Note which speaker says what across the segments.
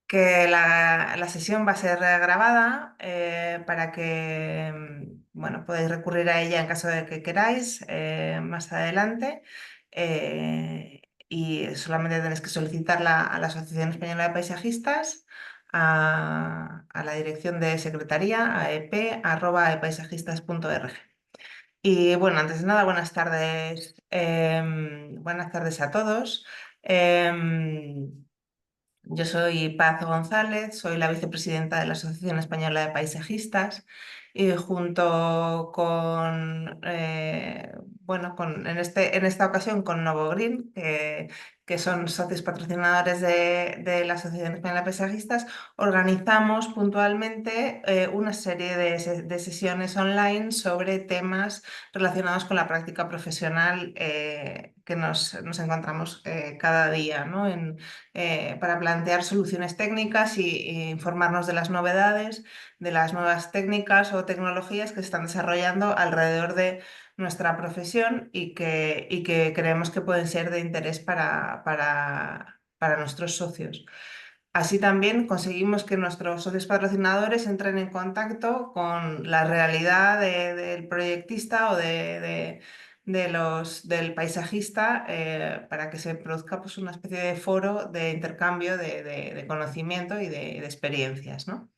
Speaker 1: que la sesión va a ser grabada para que bueno, podáis recurrir a ella en caso de que queráis más adelante. Y solamente tenéis que solicitarla a la Asociación Española de Paisajistas, a la dirección de secretaría, a ep@epaisajistas.org. Y bueno, antes de nada, buenas tardes a todos. Em, yo soy Paz González, soy la vicepresidenta de la Asociación Española de Paisajistas y junto con, bueno, en esta ocasión con Novo Green, que son socios patrocinadores de la Asociación Española de Paisajistas, organizamos puntualmente una serie de sesiones online sobre temas relacionados con la práctica profesional que nos encontramos cada día, ¿no? Para plantear soluciones técnicas e informarnos de las novedades, de las nuevas técnicas o tecnologías que se están desarrollando alrededor de nuestra profesión y que creemos que pueden ser de interés para nuestros socios. Así también conseguimos que nuestros socios patrocinadores entren en contacto con la realidad del proyectista o del paisajista para que se produzca pues, una especie de foro de intercambio de conocimiento y de experiencias, ¿no?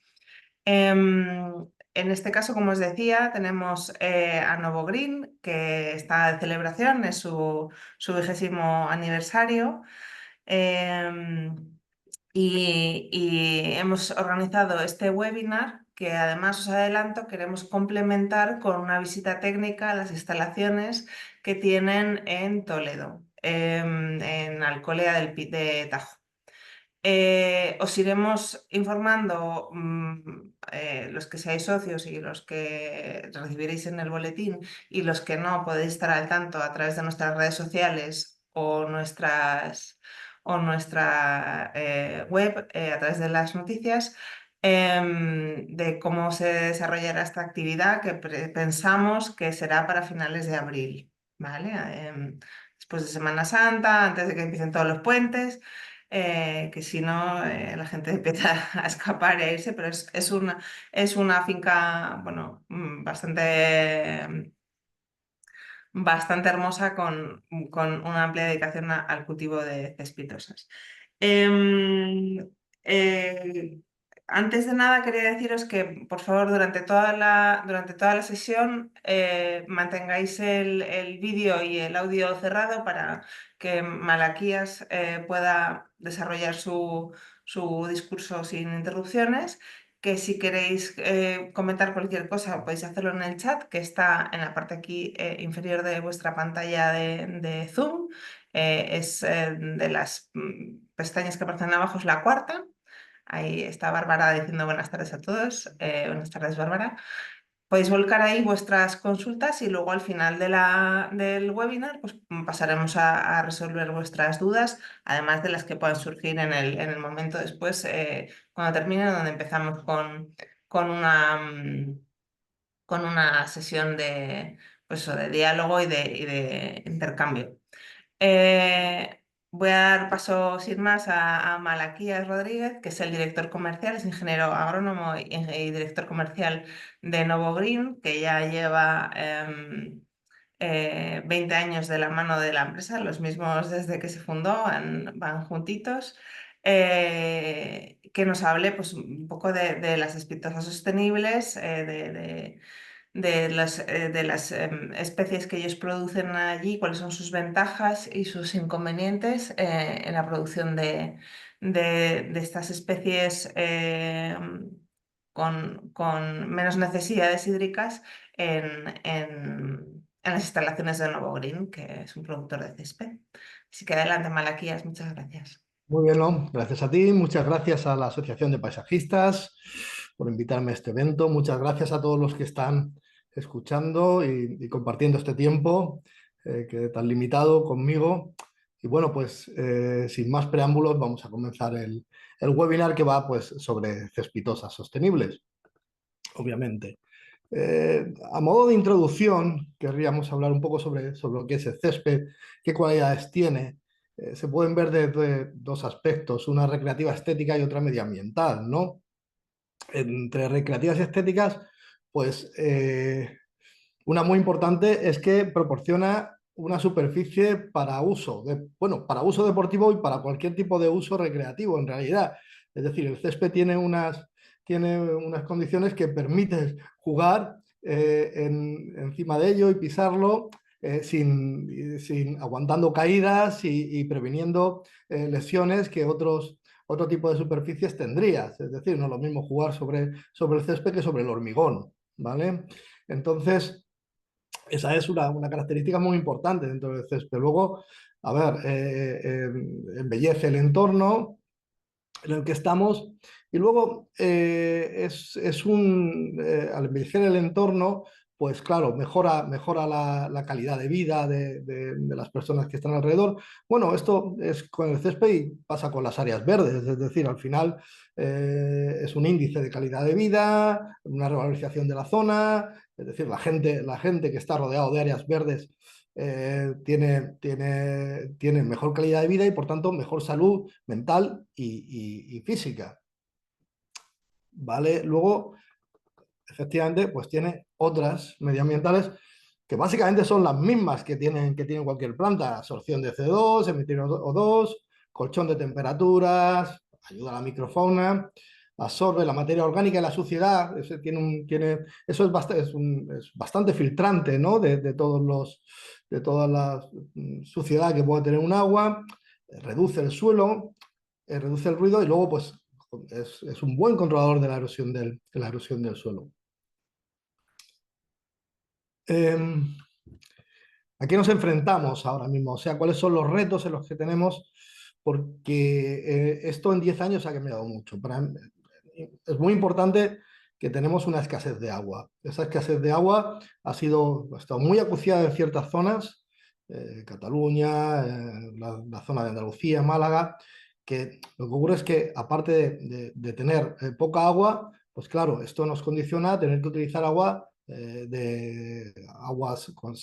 Speaker 1: En este caso, como os decía, tenemos a Novo Green, que está de celebración, es su 20º aniversario. Em, y hemos organizado este webinar que además os adelanto, queremos complementar con una visita técnica a las instalaciones que tienen en Toledo, en Alcolea de Tajo. Os iremos informando los que seáis socios y los que recibiréis en el boletín y los que no podéis estar al tanto a través de nuestras redes sociales o nuestra web a través de las noticias de cómo se desarrollará esta actividad que pensamos que será para finales de abril, ¿vale? Después de Semana Santa, antes de que empiecen todos los puentes. Que si no la gente empieza a escapar y a irse, pero es una finca, bueno, bastante hermosa con una amplia dedicación al cultivo de cespitosas. Em, eh, Antes de nada quería deciros que por favor durante toda la sesión mantengáis el vídeo y el audio cerrado para que Malaquías pueda desarrollar su discurso sin interrupciones, que si queréis comentar cualquier cosa podéis hacerlo en el chat que está en la parte aquí inferior de vuestra pantalla de Zoom. Es de las pestañas que aparecen abajo, es la cuarta. Ahí está Bárbara diciendo buenas tardes a todos. Buenas tardes, Bárbara. Podéis volcar ahí vuestras consultas y luego al final del webinar pues, pasaremos a resolver vuestras dudas, además de las que puedan surgir en el momento después, cuando termine, donde empezamos con una, con una sesión pues, de diálogo y de intercambio. Voy a dar paso sin más a Malaquías Rodríguez, que es el director comercial, es ingeniero agrónomo y director comercial de Novo Green, que ya lleva 20 años de la mano de la empresa, los mismos desde que se fundó, van juntitos. Que nos hable pues, un poco de las espitosas sostenibles, de las especies que ellos producen allí, cuáles son sus ventajas y sus inconvenientes en la producción de estas especies con menos necesidades hídricas en las instalaciones de Novo Green, que es un productor de césped. Así que adelante, Malaquías, muchas gracias.
Speaker 2: Muy bien, ¿no? Gracias a ti, muchas gracias a la Asociación de Paisajistas por invitarme a este evento, muchas gracias a todos los que están escuchando y compartiendo este tiempo que tan limitado conmigo. Y bueno, pues sin más preámbulos vamos a comenzar el webinar que va pues sobre cespitosas sostenibles, obviamente. A modo de introducción, querríamos hablar un poco sobre lo que es el césped, qué cualidades tiene. se pueden ver desde dos aspectos, una recreativa estética y otra medioambiental, ¿no? Entre recreativas y estéticas, pues una muy importante es que proporciona una superficie para uso, bueno, para uso deportivo y para cualquier tipo de uso recreativo en realidad. Es decir, el césped tiene unas condiciones que permiten jugar encima de ello y pisarlo aguantando caídas y previniendo lesiones que otro tipo de superficies tendrías. Es decir, no es lo mismo jugar sobre el césped que sobre el hormigón, ¿vale? Entonces, esa es una característica muy importante dentro del césped. Luego, a ver, embellece el entorno en el que estamos y luego al embellecer el entorno, pues claro, mejora la calidad de vida de las personas que están alrededor. Bueno, esto es con el césped y pasa con las áreas verdes, es decir, al final es un índice de calidad de vida, una revalorización de la zona, es decir, la gente que está rodeado de áreas verdes tiene mejor calidad de vida y por tanto mejor salud mental y física, ¿vale? Luego, efectivamente, pues tiene otras medioambientales que básicamente son las mismas que tiene cualquier planta: absorción de CO2, emitir O2, colchón de temperaturas, ayuda a la microfauna, absorbe la materia orgánica y la suciedad. Eso es bastante filtrante, ¿no? De toda la suciedad que puede tener un agua, reduce el suelo, reduce el ruido y luego pues es un buen controlador de la erosión del suelo. ¿A qué nos enfrentamos ahora mismo? O sea, ¿cuáles son los retos en los que tenemos? Porque esto en 10 años ha cambiado mucho. Es muy importante que tenemos una escasez de agua. Esa escasez de agua ha estado muy acuciada en ciertas zonas, Cataluña, la zona de Andalucía, Málaga, que lo que ocurre es que aparte de tener poca agua, pues claro, esto nos condiciona a tener que utilizar agua de aguas con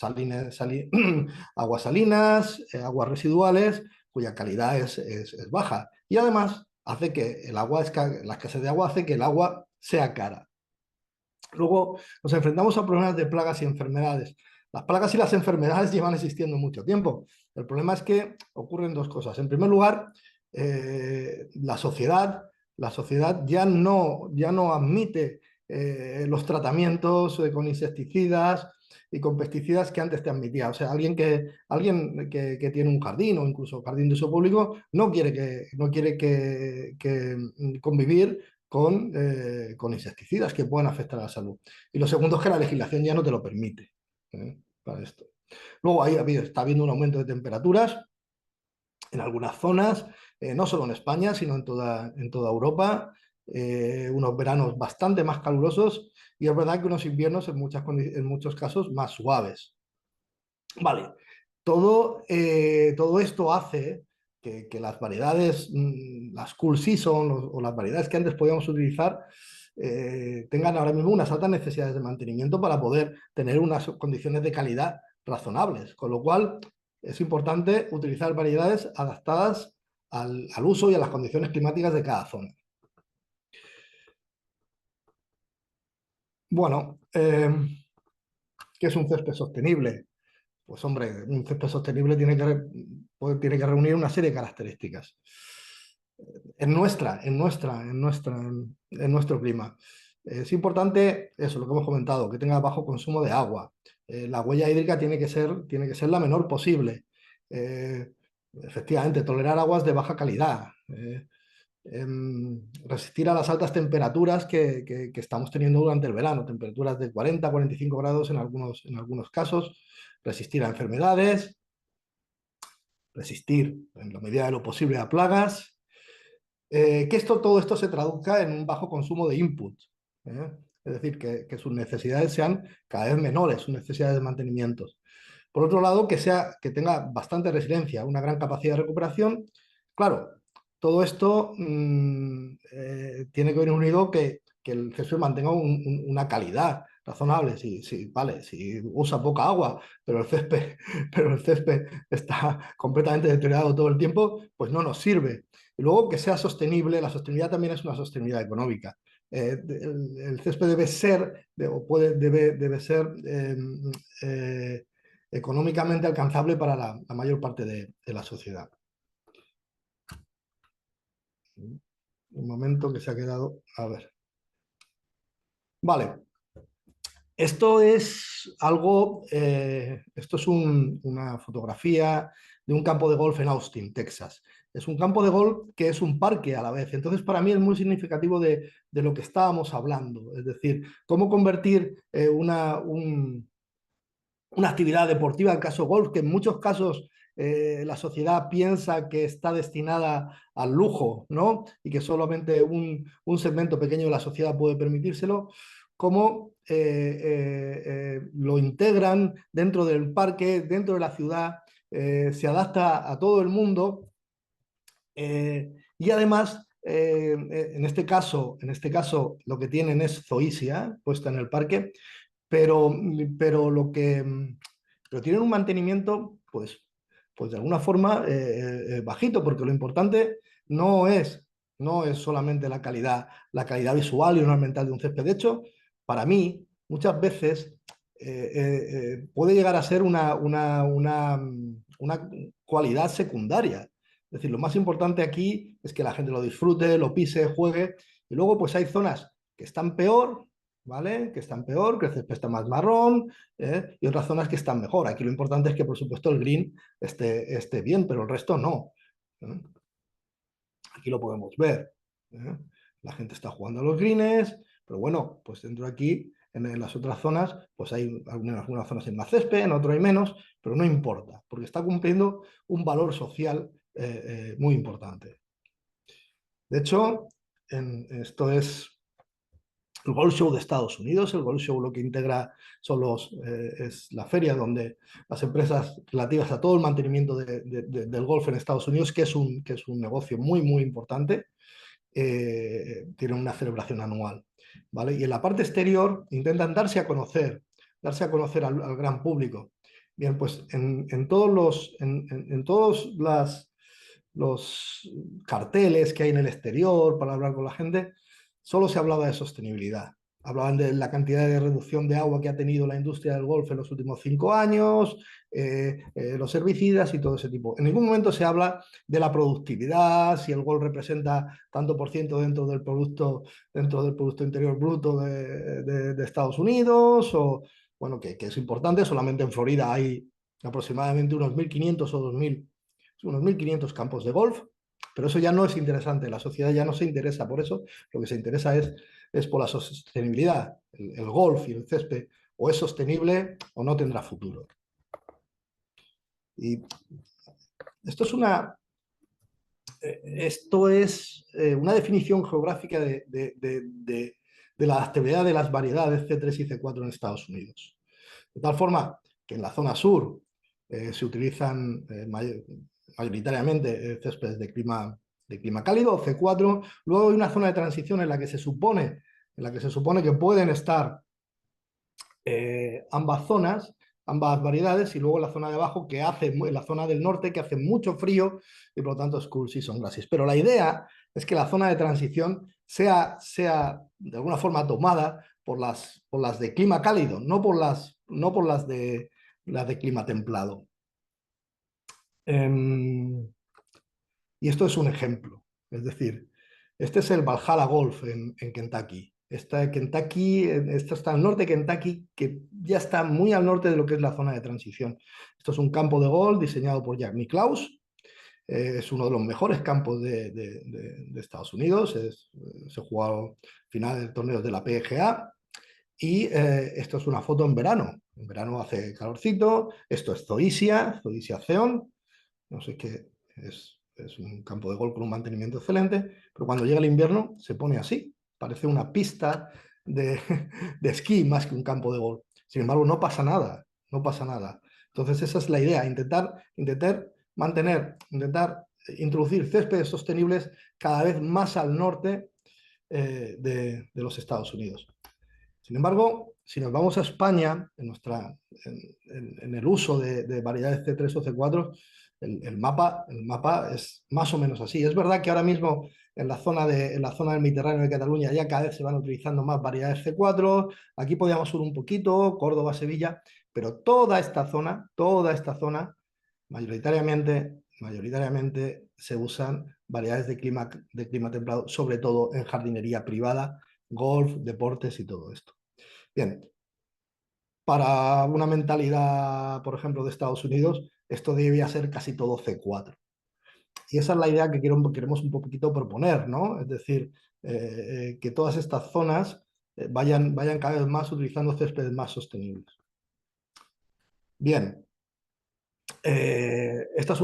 Speaker 2: aguas salinas, aguas residuales, cuya calidad es baja. Y además hace que la escasez de agua hace que el agua sea cara. Luego nos enfrentamos a problemas de plagas y enfermedades. Las plagas y las enfermedades llevan existiendo mucho tiempo. El problema es que ocurren dos cosas. En primer lugar, la sociedad ya no admite los tratamientos con insecticidas y con pesticidas que antes te admitía. O sea, alguien que tiene un jardín o incluso jardín de uso público no quiere que convivir con insecticidas que pueden afectar a la salud. Y lo segundo es que la legislación ya no te lo permite para esto. Luego está habiendo un aumento de temperaturas en algunas zonas, no solo en España, sino en toda Europa, unos veranos bastante más calurosos y es verdad que unos inviernos en muchos casos más suaves. Vale, todo esto hace que las variedades, las cool season o las variedades que antes podíamos utilizar, tengan ahora mismo unas altas necesidades de mantenimiento para poder tener unas condiciones de calidad razonables. Con lo cual, es importante utilizar variedades adaptadas al uso y a las condiciones climáticas de cada zona. Bueno, ¿qué es un césped sostenible? Pues hombre, un césped sostenible tiene que reunir una serie de características. En nuestro clima. Es importante eso, lo que hemos comentado, que tenga bajo consumo de agua. La huella hídrica tiene que ser la menor posible. Eh, Efectivamente, tolerar aguas de baja calidad. Resistir a las altas temperaturas que estamos teniendo durante el verano, temperaturas de 40 a 45 grados en algunos casos. Resistir a enfermedades, resistir en la medida de lo posible a plagas. Que todo esto se traduzca en un bajo consumo de input. ¿eh? Es decir, que sus necesidades sean cada vez menores, sus necesidades de mantenimiento. Por otro lado, que tenga bastante resiliencia, una gran capacidad de recuperación. Claro, todo esto tiene que venir unido que el césped mantenga una calidad razonable, sí, sí, vale, si usa poca agua, pero el césped, pero el césped está completamente deteriorado todo el tiempo, pues no nos sirve. Y luego que sea sostenible, la sostenibilidad también es una sostenibilidad económica. El césped debe ser, debe ser eh, económicamente alcanzable para la mayor parte de la sociedad. Un momento que se ha quedado, a ver. Vale, esto es algo, esto es una fotografía de un campo de golf en Austin, Texas. Es un campo de golf que es un parque a la vez. Entonces, para mí es muy significativo de lo que estábamos hablando. Es decir, cómo convertir una actividad deportiva, el caso golf, que en muchos casos la sociedad piensa que está destinada al lujo, ¿no? Y que solamente un segmento pequeño de la sociedad puede permitírselo, cómo lo integran dentro del parque, dentro de la ciudad, se adapta a todo el mundo y además en este caso lo que tienen es zoisia puesta en el parque, pero, pero lo que pero tienen un mantenimiento, pues de alguna forma bajito, porque lo importante no es, no es solamente la calidad visual y ornamental de un césped. De hecho, para mí, muchas veces puede llegar a ser una cualidad secundaria. Es decir, lo más importante aquí es que la gente lo disfrute, lo pise, juegue, y luego pues hay zonas que están peor, ¿vale? Que están peor, que el césped está más marrón, y otras zonas que están mejor. Aquí lo importante es que, por supuesto, el green esté bien, pero el resto no. ¿Eh? Aquí lo podemos ver. ¿Eh? La gente está jugando a los greens, pero bueno, pues dentro de aquí, en las otras zonas, pues hay algunas zonas en más césped, en otras hay menos, pero no importa, porque está cumpliendo un valor social muy importante. De hecho, esto es el Golf Show de Estados Unidos. El Golf Show lo que integra es la feria donde las empresas relativas a todo el mantenimiento del golf en Estados Unidos, que es un negocio muy, muy importante, tienen una celebración anual. ¿Vale? Y en la parte exterior intentan darse a conocer al gran público. Bien, pues en todos los carteles que hay en el exterior para hablar con la gente, solo se hablaba de sostenibilidad. Hablaban de la cantidad de reducción de agua que ha tenido la industria del golf en los últimos 5 años, los herbicidas y todo ese tipo. En ningún momento se habla de la productividad, si el golf representa tanto por ciento dentro del Producto Interior Bruto de Estados Unidos, o bueno, que es importante. Solamente en Florida hay aproximadamente unos 1.500 o 2.000 unos 1.500 campos de golf, pero eso ya no es interesante, la sociedad ya no se interesa por eso, lo que se interesa es por la sostenibilidad. El golf y el césped o es sostenible o no tendrá futuro. Y esto es una definición geográfica de la actividad de las variedades C3 y C4 en Estados Unidos. De tal forma que en la zona sur se utilizan mayoritariamente céspedes de clima cálido, C4. Luego hay una zona de transición en la que se supone que pueden estar ambas zonas, ambas variedades, y luego la zona de abajo, la zona del norte, que hace mucho frío y por lo tanto es cool season grasses. Pero la idea es que la zona de transición sea de alguna forma tomada por las de clima cálido, no por las de clima templado. Y esto es un ejemplo. Es decir, este es el Valhalla Golf en Kentucky. Esto está al norte de Kentucky, que ya está muy al norte de lo que es la zona de transición. Esto es un campo de golf diseñado por Jack Nicklaus. Es uno de los mejores campos de Estados Unidos. Se juega al final de torneos de la PGA. Y esto es una foto en verano. En verano hace calorcito. Esto es Zoysia Zeon. No sé qué es un campo de golf con un mantenimiento excelente, pero cuando llega el invierno se pone así, parece una pista de, de esquí más que un campo de golf. Sin embargo, no pasa nada, no pasa nada. Entonces esa es la idea, intentar introducir céspedes sostenibles cada vez más al norte de los Estados Unidos. Sin embargo, Si nos vamos a España, en el uso de variedades C3 o C4, el mapa es más o menos así. Es verdad que ahora mismo en la zona del Mediterráneo de Cataluña ya cada vez se van utilizando más variedades C4, aquí podíamos subir un poquito, Córdoba, Sevilla, pero toda esta zona, mayoritariamente se usan variedades de clima templado, sobre todo en jardinería privada, golf, deportes y todo esto. Bien, para una mentalidad, por ejemplo, de Estados Unidos, esto debía ser casi todo C4. Y esa es la idea que queremos un poquito proponer, ¿no? Es decir, que todas estas zonas vayan cada vez más utilizando céspedes más sostenibles. Bien, esta es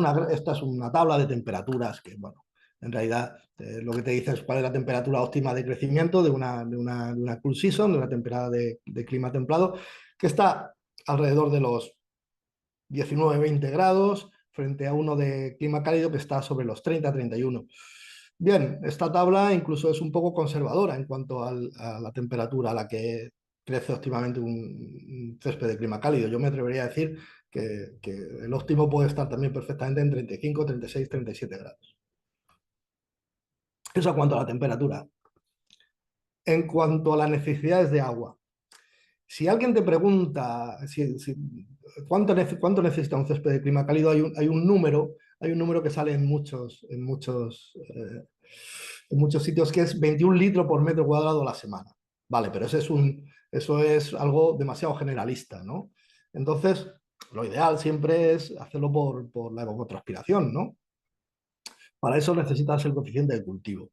Speaker 2: una tabla de temperaturas que, bueno, en realidad lo que te dice es cuál es la temperatura óptima de crecimiento de una cool season, de una temporada de clima templado, que está alrededor de los 19-20 grados, frente a uno de clima cálido que está sobre los 30-31. Bien, esta tabla incluso es un poco conservadora en cuanto a la temperatura a la que crece óptimamente un césped de clima cálido. Yo me atrevería a decir que el óptimo puede estar también perfectamente en 35, 36, 37 grados. Eso en cuanto a la temperatura. En cuanto a las necesidades de agua, si alguien te pregunta cuánto necesita un césped de clima cálido, hay un número que sale en muchos sitios que es 21 litros por metro cuadrado a la semana. Vale, pero eso es algo demasiado generalista, ¿no? Entonces, lo ideal siempre es hacerlo por la evapotranspiración, ¿no? Para eso necesitas el coeficiente de cultivo.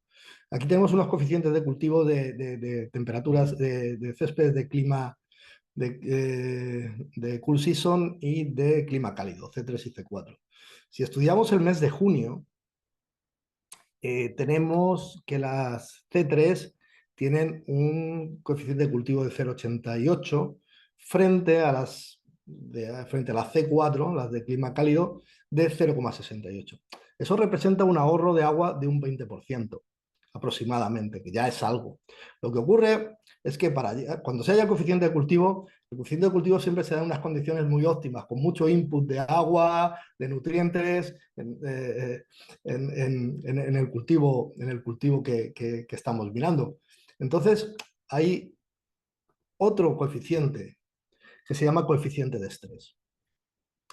Speaker 2: Aquí tenemos unos coeficientes de cultivo de temperaturas de césped de clima de cool season y de clima cálido, C3 y C4. Si estudiamos el mes de junio, tenemos que las C3 tienen un coeficiente de cultivo de 0,88 frente a las C4, las de clima cálido, de 0,68. Eso representa un ahorro de agua de un 20% aproximadamente, que ya es algo. Lo que ocurre es que cuando se haya coeficiente de cultivo, el coeficiente de cultivo siempre se da en unas condiciones muy óptimas, con mucho input de agua, de nutrientes, en el cultivo que estamos mirando. Entonces, hay otro coeficiente que se llama coeficiente de estrés.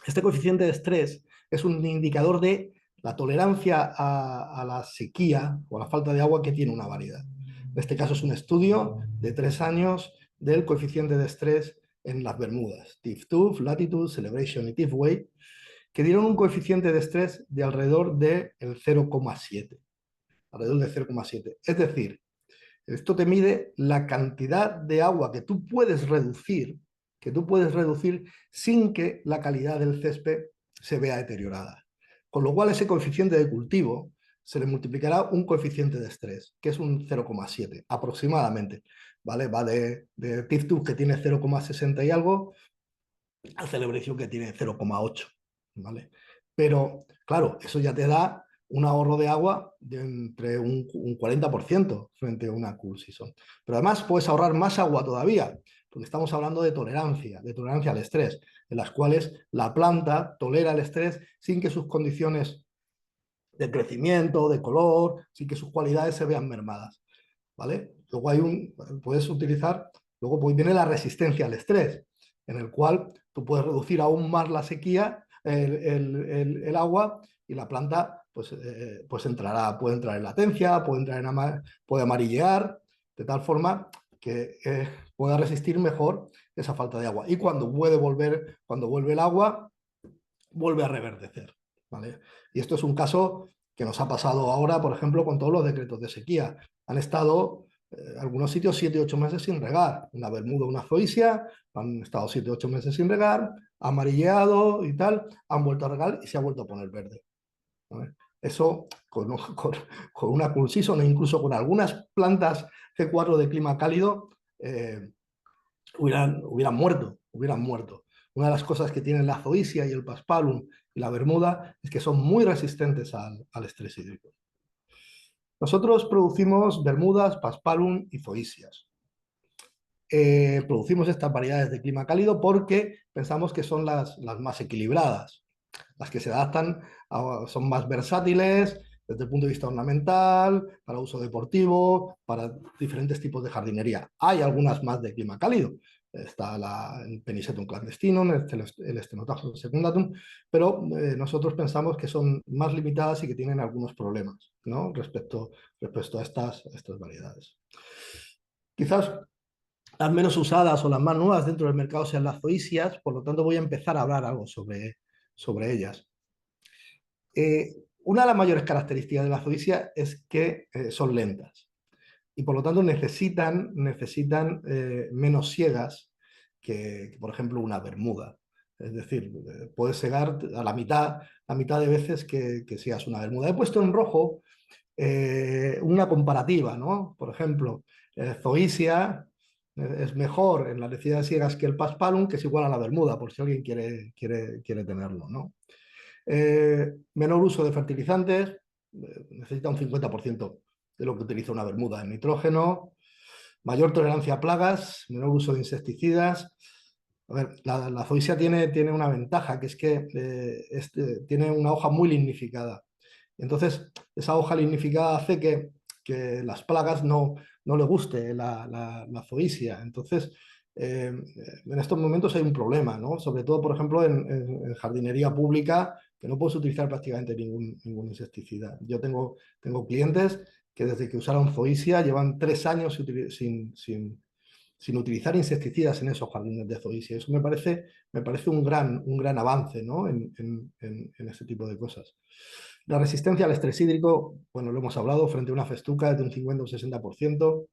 Speaker 2: Este coeficiente de estrés es un indicador de la tolerancia a la sequía o a la falta de agua que tiene una variedad. En este caso es un estudio de 3 años del coeficiente de estrés en las Bermudas, TIFF-TUF, Latitude, Celebration y TIFF-Way, que dieron un coeficiente de estrés de alrededor del 0,7. Alrededor de 0,7. Es decir, esto te mide la cantidad de agua que tú puedes reducir sin que la calidad del césped se vea deteriorada. Con lo cual ese coeficiente de cultivo se le multiplicará un coeficiente de estrés, que es un 0,7 aproximadamente. ¿Vale? Va de TIFF-TUF, que tiene 0,60 y algo, a Celebration, que tiene 0,8. ¿Vale? Pero claro, eso ya te da un ahorro de agua de entre un 40% frente a una cool season. Pero además puedes ahorrar más agua todavía, porque estamos hablando de tolerancia al estrés, en las cuales la planta tolera el estrés sin que sus condiciones de crecimiento, de color, sin que sus cualidades se vean mermadas. ¿Vale? Luego puedes utilizar, luego pues viene la resistencia al estrés, en el cual tú puedes reducir aún más la sequía, el agua, y la planta pues puede entrar en latencia, puede amarillear, de tal forma que pueda resistir mejor esa falta de agua. Y cuando vuelve el agua, vuelve a reverdecer. ¿Vale? Y esto es un caso que nos ha pasado ahora, por ejemplo, con todos los decretos de sequía. Han estado algunos sitios 7-8 meses sin regar. Una bermuda, una zoysia, han estado 7-8 meses sin regar, amarilleado y tal, han vuelto a regar y se ha vuelto a poner verde. ¿Vale? Eso con una cool season, o incluso con algunas plantas C4 de clima cálido, hubieran muerto. Una de las cosas que tienen la zoysia y el paspalum y la bermuda es que son muy resistentes al estrés hídrico. Nosotros producimos bermudas, paspalum y zoysias. producimos estas variedades de clima cálido porque pensamos que son las más equilibradas, las que se adaptan, son más versátiles desde el punto de vista ornamental, para uso deportivo, para diferentes tipos de jardinería. Hay algunas más de clima cálido. Está el Penicetum clandestinum, el Stenotaphus secundatum, pero nosotros pensamos que son más limitadas y que tienen algunos problemas, ¿no? respecto a estas variedades. Quizás las menos usadas o las más nuevas dentro del mercado sean las zoysias, por lo tanto voy a empezar a hablar algo sobre ellas. Una de las mayores características de la zoysia es que son lentas y por lo tanto necesitan menos siegas que, por ejemplo, una bermuda. Es decir, puedes segar a la mitad de veces que sigas una bermuda. He puesto en rojo una comparativa, ¿no? Por ejemplo, zoysia es mejor en la necesidad de siegas que el paspalum, que es igual a la bermuda, por si alguien quiere tenerlo, ¿no? Menor uso de fertilizantes, necesita un 50% de lo que utiliza una bermuda en nitrógeno, mayor tolerancia a plagas, menor uso de insecticidas. A ver, la zoysia tiene una ventaja, que es que tiene una hoja muy lignificada. Entonces, esa hoja lignificada hace que las plagas no le guste la zoysia. Entonces, en estos momentos hay un problema, ¿no? Sobre todo, por ejemplo, en jardinería pública, que no puedes utilizar prácticamente ningún insecticida. Yo tengo clientes que desde que usaron zoysia llevan 3 años sin utilizar insecticidas en esos jardines de zoysia. Eso me parece un gran avance, ¿no? en este tipo de cosas. La resistencia al estrés hídrico, bueno, lo hemos hablado, frente a una festuca es de un 50 o un 60%.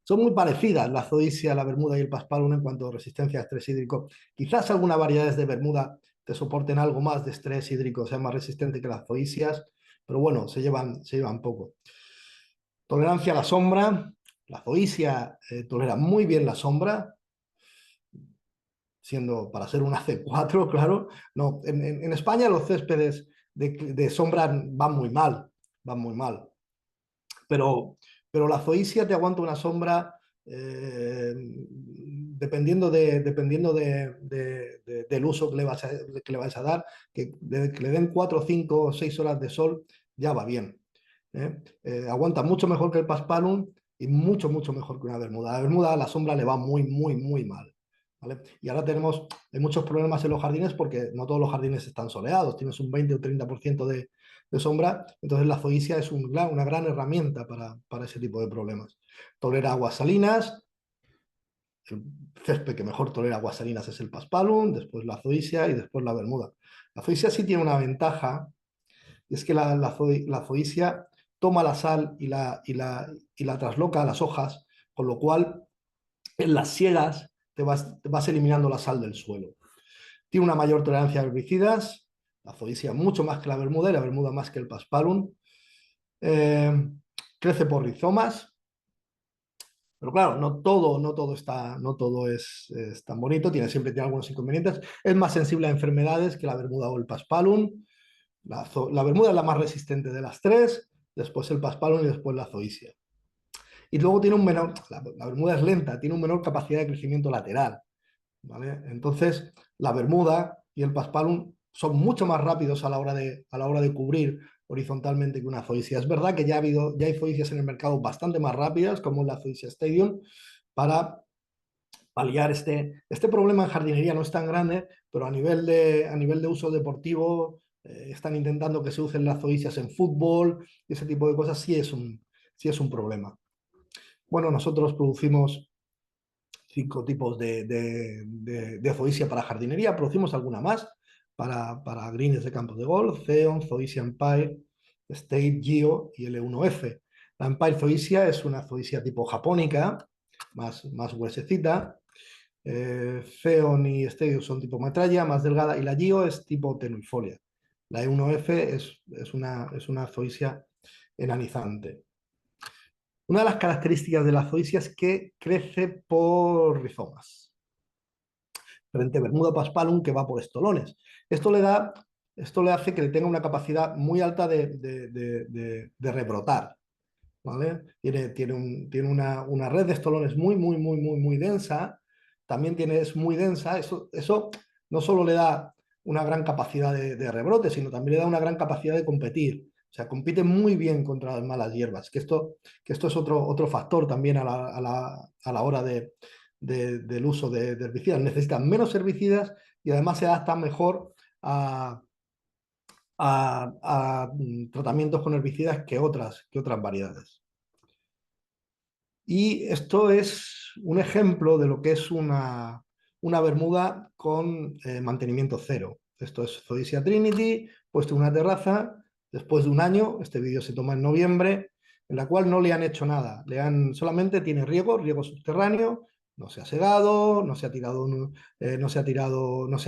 Speaker 2: Son muy parecidas la zoysia, la bermuda y el paspalum en cuanto a resistencia a estrés hídrico. Quizás algunas variedades de bermuda te soporten algo más de estrés hídrico, sean más resistentes que las zoysias, pero bueno, se llevan poco. Tolerancia a la sombra. La zoysia tolera muy bien la sombra, siendo para ser una C4, claro. No, en España los céspedes de sombra van muy mal. Pero la zoysia te aguanta una sombra dependiendo del uso que le vais a dar, que le den 4, 5 o 6 horas de sol, ya va bien. Aguanta mucho mejor que el paspalum y mucho mejor que una bermuda. La bermuda a la sombra le va muy mal. ¿Vale? Y ahora hay muchos problemas en los jardines porque no todos los jardines están soleados, tienes un 20 o 30% de sombra, entonces la zoysia es una gran herramienta para ese tipo de problemas. Tolera aguas salinas, el césped que mejor tolera aguas salinas es el paspalum, después la zoysia y después la bermuda. La zoysia sí tiene una ventaja, y es que la zoysia toma la sal y la trasloca a las hojas, con lo cual en las siegas te vas eliminando la sal del suelo. Tiene una mayor tolerancia a herbicidas, la zoysia mucho más que la bermuda y la bermuda más que el paspalum. Crece por rizomas, pero claro, no todo es tan bonito, siempre tiene algunos inconvenientes. Es más sensible a enfermedades que la bermuda o el paspalum. La bermuda es la más resistente de las tres, después el paspalum y después la zoysia. Y luego la bermuda es lenta, tiene una menor capacidad de crecimiento lateral, ¿vale? Entonces, la bermuda y el paspalum son mucho más rápidos a la hora de cubrir horizontalmente que una zoysia. Es verdad que ya hay zoysias en el mercado bastante más rápidas, como la Zoysia Stadium, para paliar este problema en jardinería. No es tan grande, pero a nivel de uso deportivo están intentando que se usen las zoysias en fútbol y ese tipo de cosas. Sí es un problema. Bueno, nosotros producimos 5 tipos de zoysia para jardinería, producimos alguna más para greens de campos de golf: Zeon, Zoysia Empire, State, Geo y L1F. La Empire Zoysia es una zoysia tipo japónica, más gruesecita. Zeon y State son tipo metralla, más delgada, y la Geo es tipo tenuifolia. La E1F es una zoysia enanizante. Una de las características de la zoysia es que crece por rizomas, frente a Bermuda paspalum, que va por estolones. Esto le hace que le tenga una capacidad muy alta de rebrotar. ¿vale? Tiene una red de estolones muy densa, también es muy densa, eso no solo le da una gran capacidad de rebrote, sino también le da una gran capacidad de competir. O sea, compite muy bien contra las malas hierbas, que esto es otro factor también a la hora del uso de herbicidas. Necesitan menos herbicidas y además se adaptan mejor a tratamientos con herbicidas que otras variedades. Y esto es un ejemplo de lo que es una bermuda con mantenimiento cero. Esto es Zoysia Trinity, puesto en una terraza, después de un año, este vídeo se toma en noviembre, en la cual no le han hecho nada. Solamente tiene riego subterráneo, no se ha segado, no se ha tirado, no se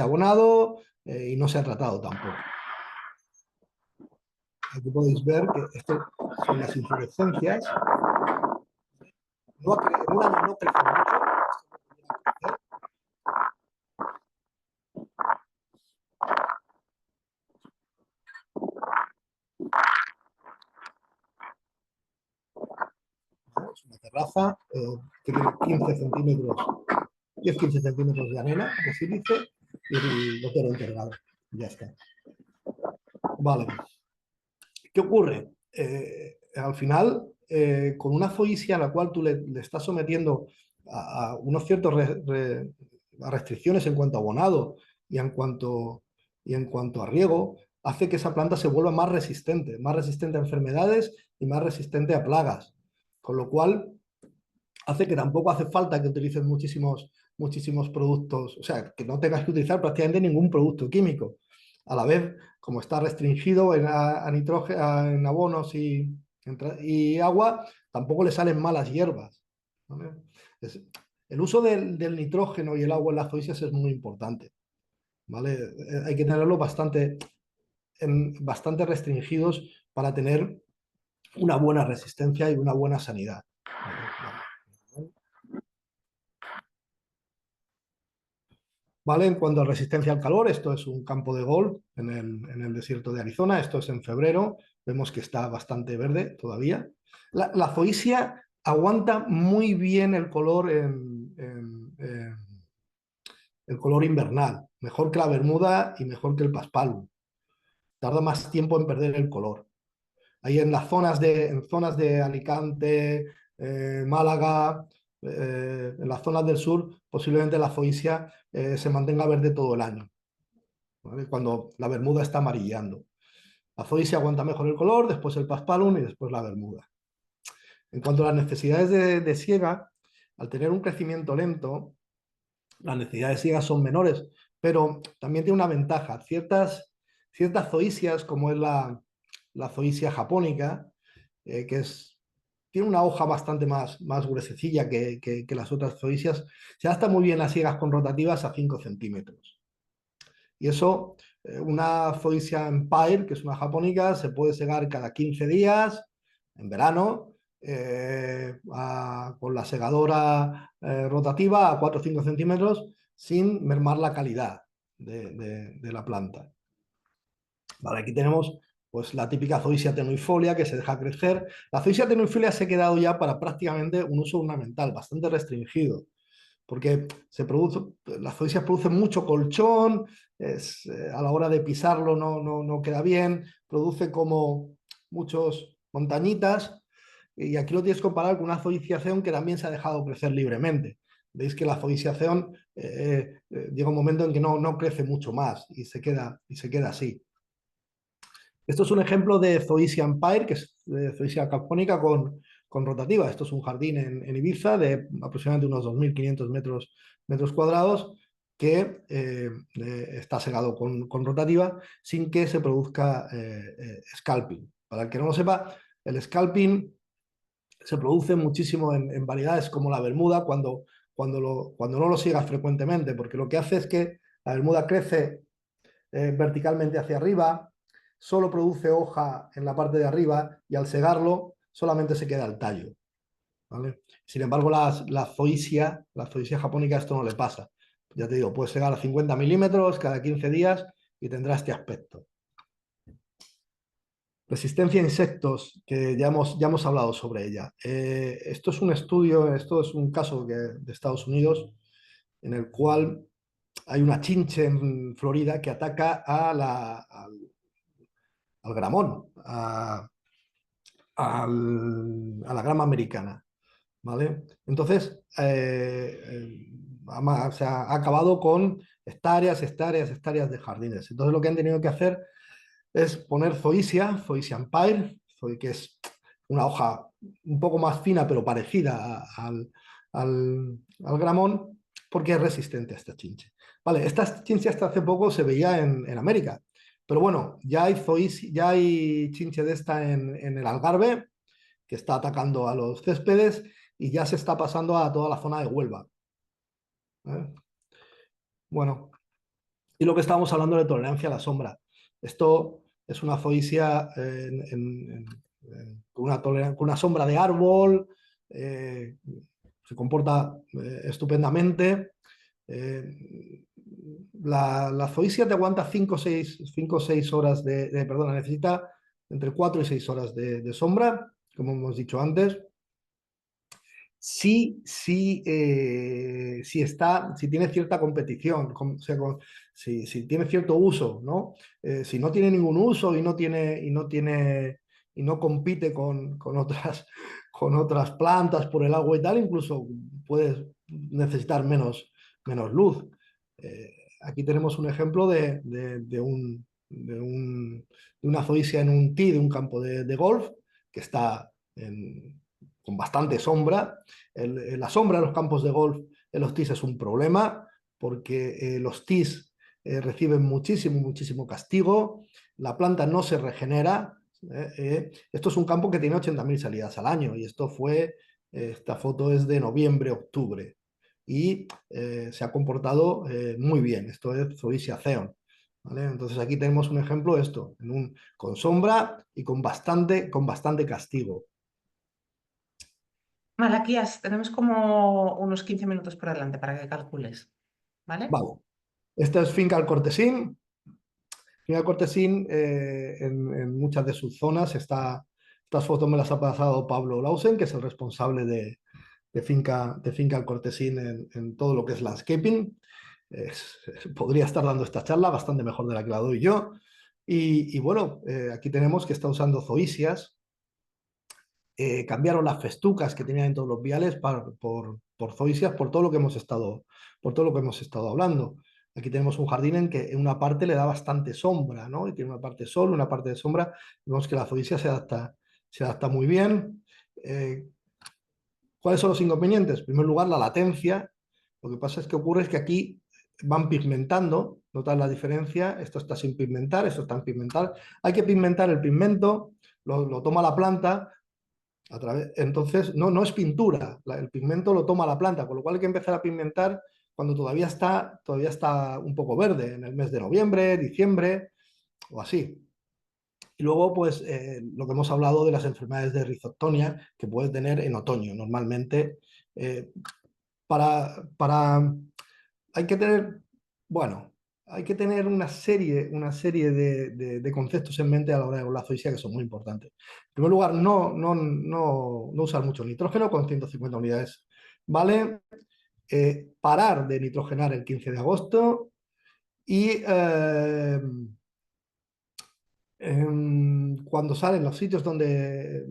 Speaker 2: ha abonado y no se ha tratado tampoco. Aquí podéis ver que estas son las inflorescencias. No, en un año no crece mucho. Es una terraza que tiene 15 centímetros, 10-15 centímetros de arena, de sílice, y lo quiero enterrado. Ya está. Vale. ¿Qué ocurre? Al final, con una zoysia a la cual tú le estás sometiendo a unos ciertos a restricciones en cuanto a abonado y en cuanto a riego, hace que esa planta se vuelva más resistente a enfermedades y más resistente a plagas. Con lo cual, hace que tampoco hace falta que utilices muchísimos productos, o sea, que no tengas que utilizar prácticamente ningún producto químico. A la vez, como está restringido a nitrógeno, en abonos y agua, tampoco le salen malas hierbas, ¿vale? El uso del nitrógeno y el agua en las zoysias es muy importante, ¿vale? Hay que tenerlo bastante restringidos para tener una buena resistencia y una buena sanidad. ¿Vale? En cuanto a resistencia al calor, esto es un campo de golf en el desierto de Arizona, esto es en febrero, vemos que está bastante verde todavía. La zoysia aguanta muy bien el color el color invernal, mejor que la bermuda y mejor que el paspalum. Tarda más tiempo en perder el color. Ahí en zonas de Alicante, Málaga, en las zonas del sur, posiblemente la zoysia se mantenga verde todo el año, ¿vale? Cuando la bermuda está amarillando. La zoysia aguanta mejor el color, después el paspalum y después la bermuda. En cuanto a las necesidades de siega, al tener un crecimiento lento, las necesidades de siega son menores, pero también tiene una ventaja. Ciertas zoysias, como es la zoysia japónica, tiene una hoja bastante más gruesecilla que las otras zoysias, se adapta muy bien las siegas con rotativas a 5 centímetros. Y eso, una Zoysia Empire, que es una japónica, se puede segar cada 15 días, en verano, con la segadora rotativa a 4 o 5 centímetros, sin mermar la calidad de la planta. Vale, aquí tenemos pues, la típica Zoysia tenuifolia que se deja crecer. La Zoysia tenuifolia se ha quedado ya para prácticamente un uso ornamental, bastante restringido, porque las zoysias producen mucho colchón, a la hora de pisarlo no queda bien, produce como muchos montañitas, y aquí lo tienes que comparar con una zoysiaceón que también se ha dejado crecer libremente. Veis que la zoysiaceón llega un momento en que no crece mucho más y se queda así. Esto es un ejemplo de Zoysia Empire, que es Zoysia capónica con rotativa. Esto es un jardín en Ibiza de aproximadamente unos 2.500 metros cuadrados que está segado con rotativa sin que se produzca scalping. Para el que no lo sepa, el scalping se produce muchísimo en variedades como la bermuda cuando no lo siegas frecuentemente, porque lo que hace es que la bermuda crece verticalmente hacia arriba, solo produce hoja en la parte de arriba y al segarlo solamente se queda el tallo, ¿vale? Sin embargo, la zoysia japónica esto no le pasa. Ya te digo, puedes segar a 50 milímetros cada 15 días y tendrá este aspecto. Resistencia a insectos, que ya hemos hablado sobre ella. Esto es un estudio, esto es un caso de Estados Unidos en el cual hay una chinche en Florida que ataca al gramón, a la grama americana, ¿vale? Entonces, ha acabado con hectáreas, hectáreas, hectáreas de jardines. Entonces, lo que han tenido que hacer es poner Zoysia empire, que es una hoja un poco más fina, pero parecida al gramón, porque es resistente a esta chinche. Vale, esta chinche hasta hace poco se veía en América, pero bueno, ya hay chinche de esta en el Algarve, que está atacando a los céspedes y ya se está pasando a toda la zona de Huelva. ¿Eh? Bueno, y lo que estábamos hablando de tolerancia a la sombra. Esto es una zoisia con una sombra de árbol, se comporta estupendamente. La zoisia te aguanta 5 o 6 horas perdona, necesita entre 4 y 6 horas de sombra, como hemos dicho antes. Si tiene cierta competición, o sea, si tiene cierto uso, ¿no? Si no tiene ningún uso y no compite con con otras plantas por el agua y tal, incluso puedes necesitar menos luz. Aquí tenemos un ejemplo de una zoysia en un tee de un campo de golf que está con bastante sombra. La sombra de los campos de golf en los tees es un problema porque los tees reciben muchísimo, muchísimo castigo, la planta no se regenera. Esto es un campo que tiene 80.000 salidas al año y esta foto es de noviembre, octubre y se ha comportado muy bien. Esto es Zoysia Zeon. ¿Vale? Entonces aquí tenemos un ejemplo de esto, con sombra y con bastante castigo.
Speaker 1: Malaquías, tenemos como unos 15 minutos por delante para que calcules, ¿vale?
Speaker 2: Vale. Esta es finca al cortesín. Finca cortesín en muchas de sus zonas estas fotos me las ha pasado Pablo Lausen, que es el responsable de finca al cortesín en todo lo que es landscaping. Podría estar dando esta charla bastante mejor de la que la doy yo. Y bueno, aquí tenemos que está usando zoysias. Cambiaron las festucas que tenían en todos los viales por zoysias, por todo lo que hemos estado hablando. Aquí tenemos un jardín en que en una parte le da bastante sombra, ¿no? Y tiene una parte de sol, una parte de sombra. Vemos que la zoysia se adapta muy bien. ¿Cuáles son los inconvenientes? En primer lugar, la latencia. Lo que pasa es que ocurre es que aquí van pigmentando, notan la diferencia, esto está sin pigmentar, esto está en pigmentar. Hay que pigmentar el pigmento, lo toma la planta, entonces no es pintura, el pigmento lo toma la planta, con lo cual hay que empezar a pigmentar cuando todavía está un poco verde, en el mes de noviembre, diciembre o así. Y luego, pues, lo que hemos hablado de las enfermedades de rizoctonia que puede tener en otoño. Normalmente, eh, para hay que tener, bueno, hay que tener una serie de conceptos en mente a la hora de la zoysia que son muy importantes. En primer lugar, no usar mucho nitrógeno con 150 unidades, ¿vale? Parar de nitrogenar el 15 de agosto y cuando salen los sitios donde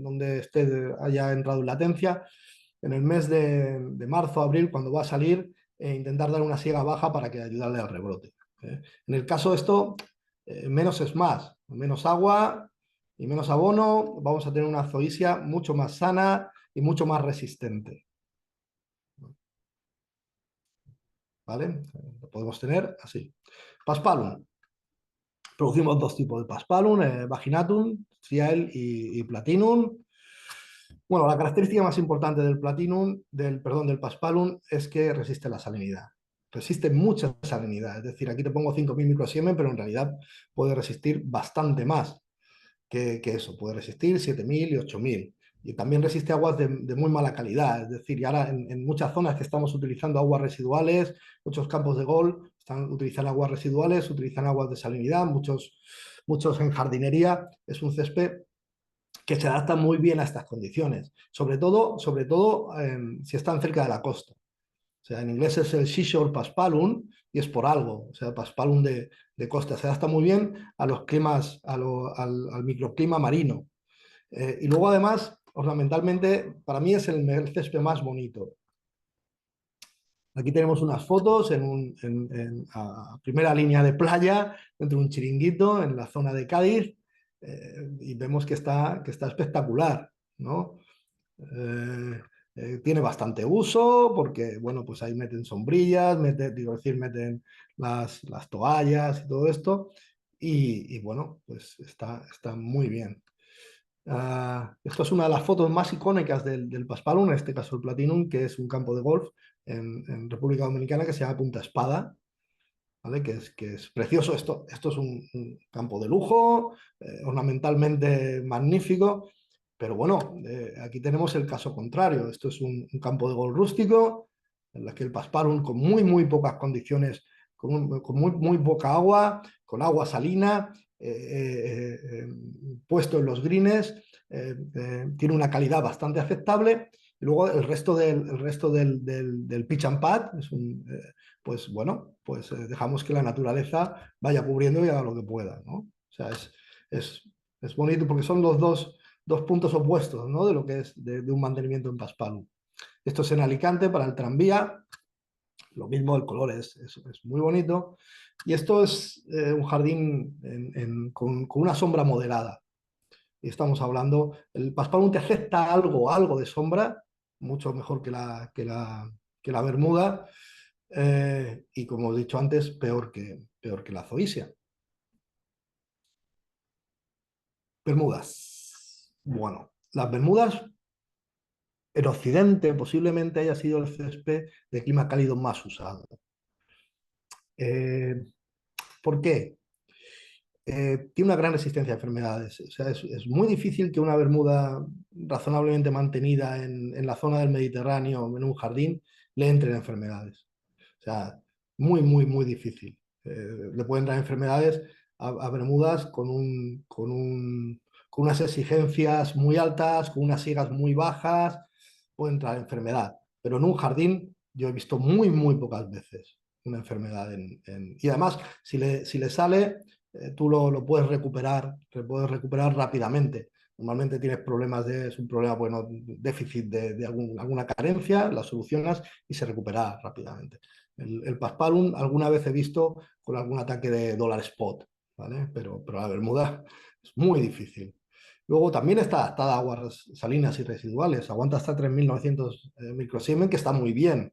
Speaker 2: haya entrado en latencia, en el mes de marzo, abril, cuando va a salir, intentar dar una siega baja para que ayudarle al rebrote. En el caso de esto, menos es más, menos agua y menos abono, vamos a tener una zoysia mucho más sana y mucho más resistente. ¿Vale? Lo podemos tener así. Paspalum. Producimos dos tipos de Paspalum, Vaginatum, Ciael y Platinum. Bueno, la característica más importante del Paspalum es que resiste la salinidad. Resiste mucha salinidad. Es decir, aquí te pongo 5.000 microsiemen, pero en realidad puede resistir bastante más que eso. Puede resistir 7.000 y 8.000. Y también resiste aguas de muy mala calidad. Es decir, y ahora en muchas zonas que estamos utilizando aguas residuales, muchos campos de golf utilizan aguas residuales, utilizan aguas de salinidad, muchos en jardinería. Es un césped que se adaptan muy bien a estas condiciones, sobre todo si están cerca de la costa. O sea, en inglés es el seashore paspalum y es por algo, o sea, paspalum de costa. Se adapta muy bien a los climas, al microclima marino. Y luego además, ornamentalmente, para mí es el césped más bonito. Aquí tenemos unas fotos a primera línea de playa, dentro de un chiringuito, en la zona de Cádiz, y vemos que está espectacular, ¿no? Eh, Tiene bastante uso porque, bueno, pues ahí meten sombrillas, meten las toallas y todo esto, y bueno, pues está muy bien. Esto es una de las fotos más icónicas del Paspalum, en este caso el Platinum, que es un campo de golf en República Dominicana que se llama Punta Espada, ¿vale? Que es precioso. Esto es un campo de lujo, ornamentalmente magnífico, pero bueno, aquí tenemos el caso contrario. Esto es un campo de golf rústico, en el que el Paspalum con muy, muy pocas condiciones, con muy, muy poca agua, con agua salina, puesto en los greens, tiene una calidad bastante aceptable. Y luego el resto del pitch and pad pues bueno, pues dejamos que la naturaleza vaya cubriendo y haga lo que pueda, ¿no? O sea, es, es bonito porque son los dos puntos opuestos, ¿no? De lo que es de un mantenimiento en Paspalum. Esto es en Alicante para el tranvía, lo mismo, el color es muy bonito. Y esto es un jardín con una sombra moderada. Y estamos hablando, el Paspalum te acepta algo de sombra, mucho mejor que la Bermuda, y como he dicho antes, peor que la Zoysia. Bermudas. Bueno, las Bermudas en Occidente posiblemente haya sido el césped de clima cálido más usado. Eh, ¿Por qué? Tiene una gran resistencia a enfermedades. O sea, es muy difícil que una bermuda razonablemente mantenida en la zona del Mediterráneo, en un jardín, le entren enfermedades. O sea, muy, muy, muy difícil. Le pueden dar enfermedades a bermudas con unas exigencias muy altas, con unas sigas muy bajas, puede entrar enfermedad. Pero en un jardín yo he visto muy, muy pocas veces una enfermedad. Y además, si le sale, tú lo puedes recuperar rápidamente. Normalmente tienes problemas es un problema, bueno, déficit de alguna carencia, la solucionas y se recupera rápidamente. El Paspalum alguna vez he visto con algún ataque de dólar spot, ¿vale? Pero la Bermuda es muy difícil. Luego también está adaptada a aguas salinas y residuales, aguanta hasta 3.900 microsiemen, que está muy bien,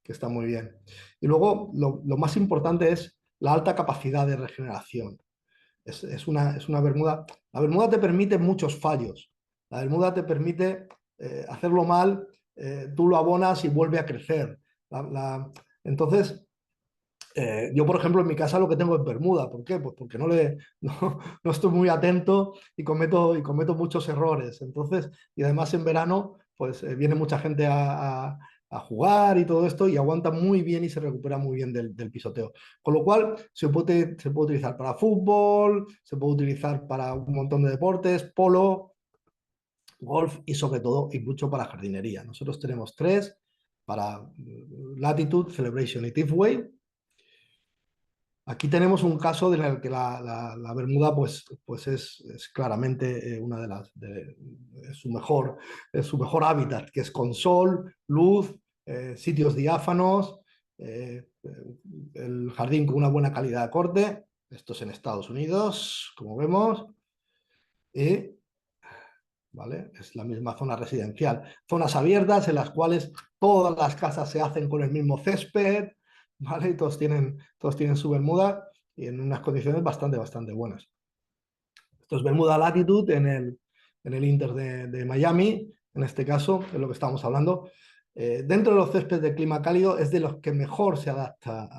Speaker 2: que está muy bien. Y luego lo más importante es la alta capacidad de regeneración. Es una bermuda. La bermuda te permite muchos fallos. La bermuda te permite hacerlo mal, tú lo abonas y vuelve a crecer. Entonces, yo, por ejemplo, en mi casa lo que tengo es bermuda. ¿Por qué? Pues porque no estoy muy atento y cometo muchos errores. Entonces, y además en verano, pues viene mucha gente a jugar y todo esto y aguanta muy bien y se recupera muy bien del pisoteo. Con lo cual, se puede utilizar para fútbol, se puede utilizar para un montón de deportes, polo, golf y sobre todo y mucho para jardinería. Nosotros tenemos tres para Latitude, Celebration y Tifway. Aquí tenemos un caso en el que la Bermuda pues es claramente una es su mejor hábitat, que es con sol, luz, sitios diáfanos, el jardín con una buena calidad de corte. Esto es en Estados Unidos, como vemos, y ¿vale? Es la misma zona residencial. Zonas abiertas en las cuales todas las casas se hacen con el mismo césped, ¿vale? Y todos tienen su bermuda y en unas condiciones bastante, bastante buenas. Esto es Bermuda Latitude en el Inter de Miami, en este caso, es lo que estamos hablando. Dentro de los céspedes de clima cálido es de los que mejor se adapta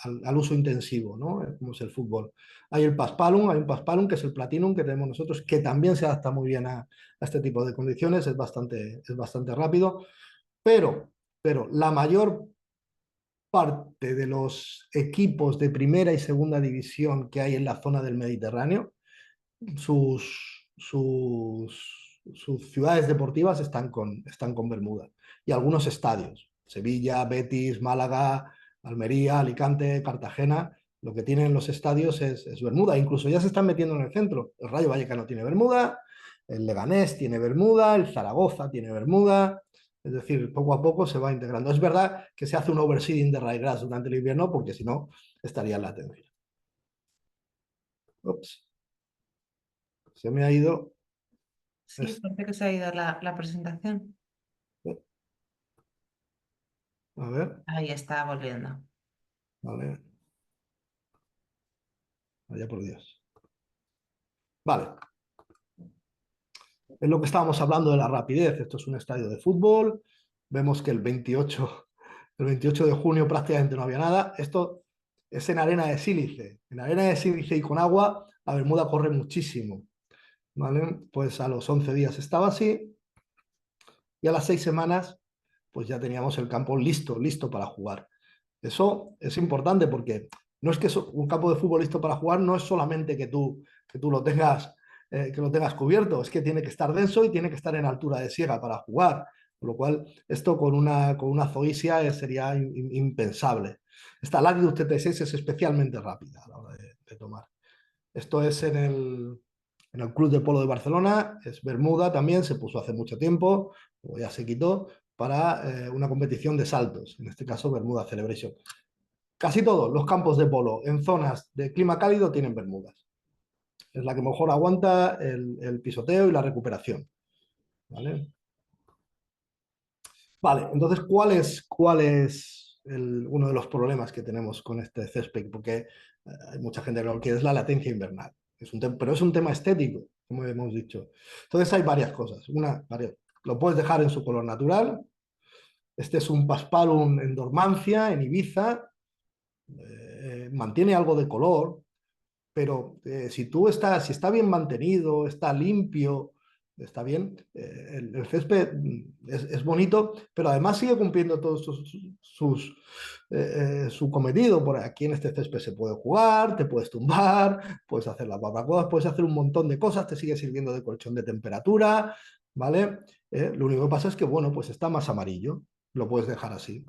Speaker 2: al uso intensivo, ¿no? Como es el fútbol. Hay un Paspalum que es el Platinum que tenemos nosotros, que también se adapta muy bien a este tipo de condiciones, es bastante rápido, pero la mayor parte de los equipos de primera y segunda división que hay en la zona del Mediterráneo, sus, sus ciudades deportivas están con bermuda. Y algunos estadios, Sevilla, Betis, Málaga, Almería, Alicante, Cartagena, lo que tienen los estadios es bermuda. Incluso ya se están metiendo en el centro. El Rayo Vallecano tiene bermuda, el Leganés tiene bermuda, el Zaragoza tiene bermuda. Es decir, poco a poco se va integrando. Es verdad que se hace un overseeding de ryegrass durante el invierno porque si no estaría en latencia. Ups, se me ha ido.
Speaker 1: Sí, parece que se ha ido la presentación.
Speaker 2: A ver,
Speaker 1: Ahí está volviendo.
Speaker 2: vale, vaya por Dios. Vale, es lo que estábamos hablando de la rapidez. Esto es un estadio de fútbol. Vemos que el 28 de junio prácticamente no había nada. Esto es en arena de sílice. En arena de sílice y con agua, la Bermuda corre muchísimo. ¿Vale? Pues a los 11 días estaba así y a las 6 semanas pues ya teníamos el campo listo para jugar. Eso es importante porque no es que un campo de fútbol listo para jugar no es solamente que tú que lo tengas cubierto, es que tiene que estar denso y tiene que estar en altura de siega para jugar. Con lo cual, esto con una zoisia sería impensable. Esta Latitud TT6 es especialmente rápida a la hora de tomar. Esto es en el Club de Polo de Barcelona, es Bermuda también, se puso hace mucho tiempo, o ya se quitó, para una competición de saltos, en este caso Bermuda Celebration. Casi todos los campos de polo en zonas de clima cálido tienen bermudas. Es la que mejor aguanta el pisoteo y la recuperación. ¿Vale? Vale, entonces, cuál es uno de los problemas que tenemos con este césped? Porque hay mucha gente que lo quiere, es la latencia invernal. Pero es un tema estético, como hemos dicho. Entonces hay varias cosas. Lo puedes dejar en su color natural. Este es un Paspalum en dormancia, en Ibiza. Mantiene algo de color, pero si está bien mantenido, está limpio, está bien, el césped es bonito, pero además sigue cumpliendo todos su cometido. Por aquí en este césped se puede jugar, te puedes tumbar, puedes hacer las barbacoas, puedes hacer un montón de cosas, te sigue sirviendo de colchón de temperatura, ¿vale? Lo único que pasa es que, bueno, pues está más amarillo, lo puedes dejar así.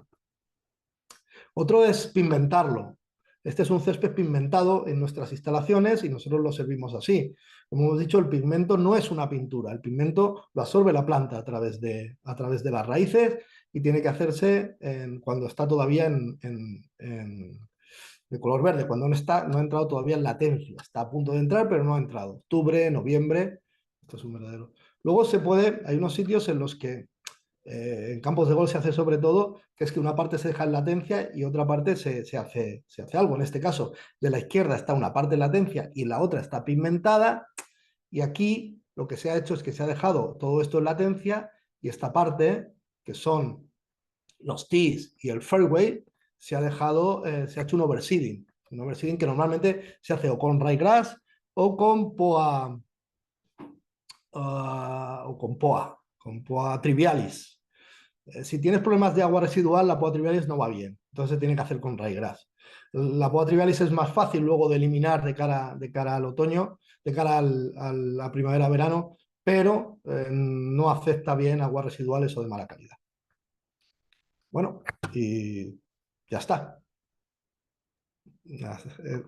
Speaker 2: Otro es pigmentarlo. Este es un césped pigmentado en nuestras instalaciones y nosotros lo servimos así. Como hemos dicho, el pigmento no es una pintura, el pigmento lo absorbe la planta a través de las raíces y tiene que hacerse cuando está todavía de color verde, cuando no ha entrado todavía en latencia. Está a punto de entrar, pero no ha entrado. Octubre, noviembre, esto es un verdadero. Luego hay unos sitios en los que en campos de gol se hace sobre todo, que es que una parte se deja en latencia y otra parte se hace algo. En este caso, de la izquierda está una parte en latencia y la otra está pigmentada. Y aquí lo que se ha hecho es que se ha dejado todo esto en latencia y esta parte, que son los tees y el fairway, se ha hecho un overseeding. Un overseeding que normalmente se hace o con ryegrass o con con poa trivialis. Si tienes problemas de agua residual, la poa trivialis no va bien. Entonces se tiene que hacer con ryegrass. La poa trivialis es más fácil luego de eliminar de cara al otoño, de cara a la primavera-verano, pero no acepta bien aguas residuales o de mala calidad. Bueno, y ya está.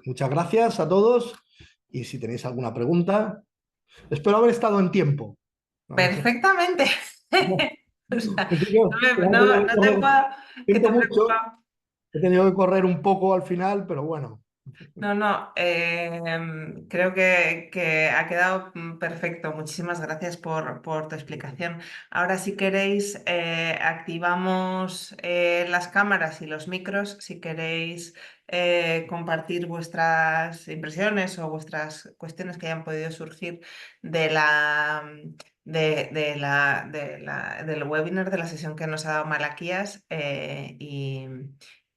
Speaker 2: Muchas gracias a todos y si tenéis alguna pregunta, espero haber estado en tiempo.
Speaker 1: Perfectamente. O sea, no te puedo, que
Speaker 2: Siento
Speaker 1: te
Speaker 2: mucho,
Speaker 1: preocupa.
Speaker 2: he tenido que correr un poco al final, pero bueno.
Speaker 1: No, creo que ha quedado perfecto. Muchísimas gracias por tu explicación. Ahora, si queréis, activamos las cámaras y los micros. Si queréis compartir vuestras impresiones o vuestras cuestiones que hayan podido surgir de del webinar, de la sesión que nos ha dado Malaquías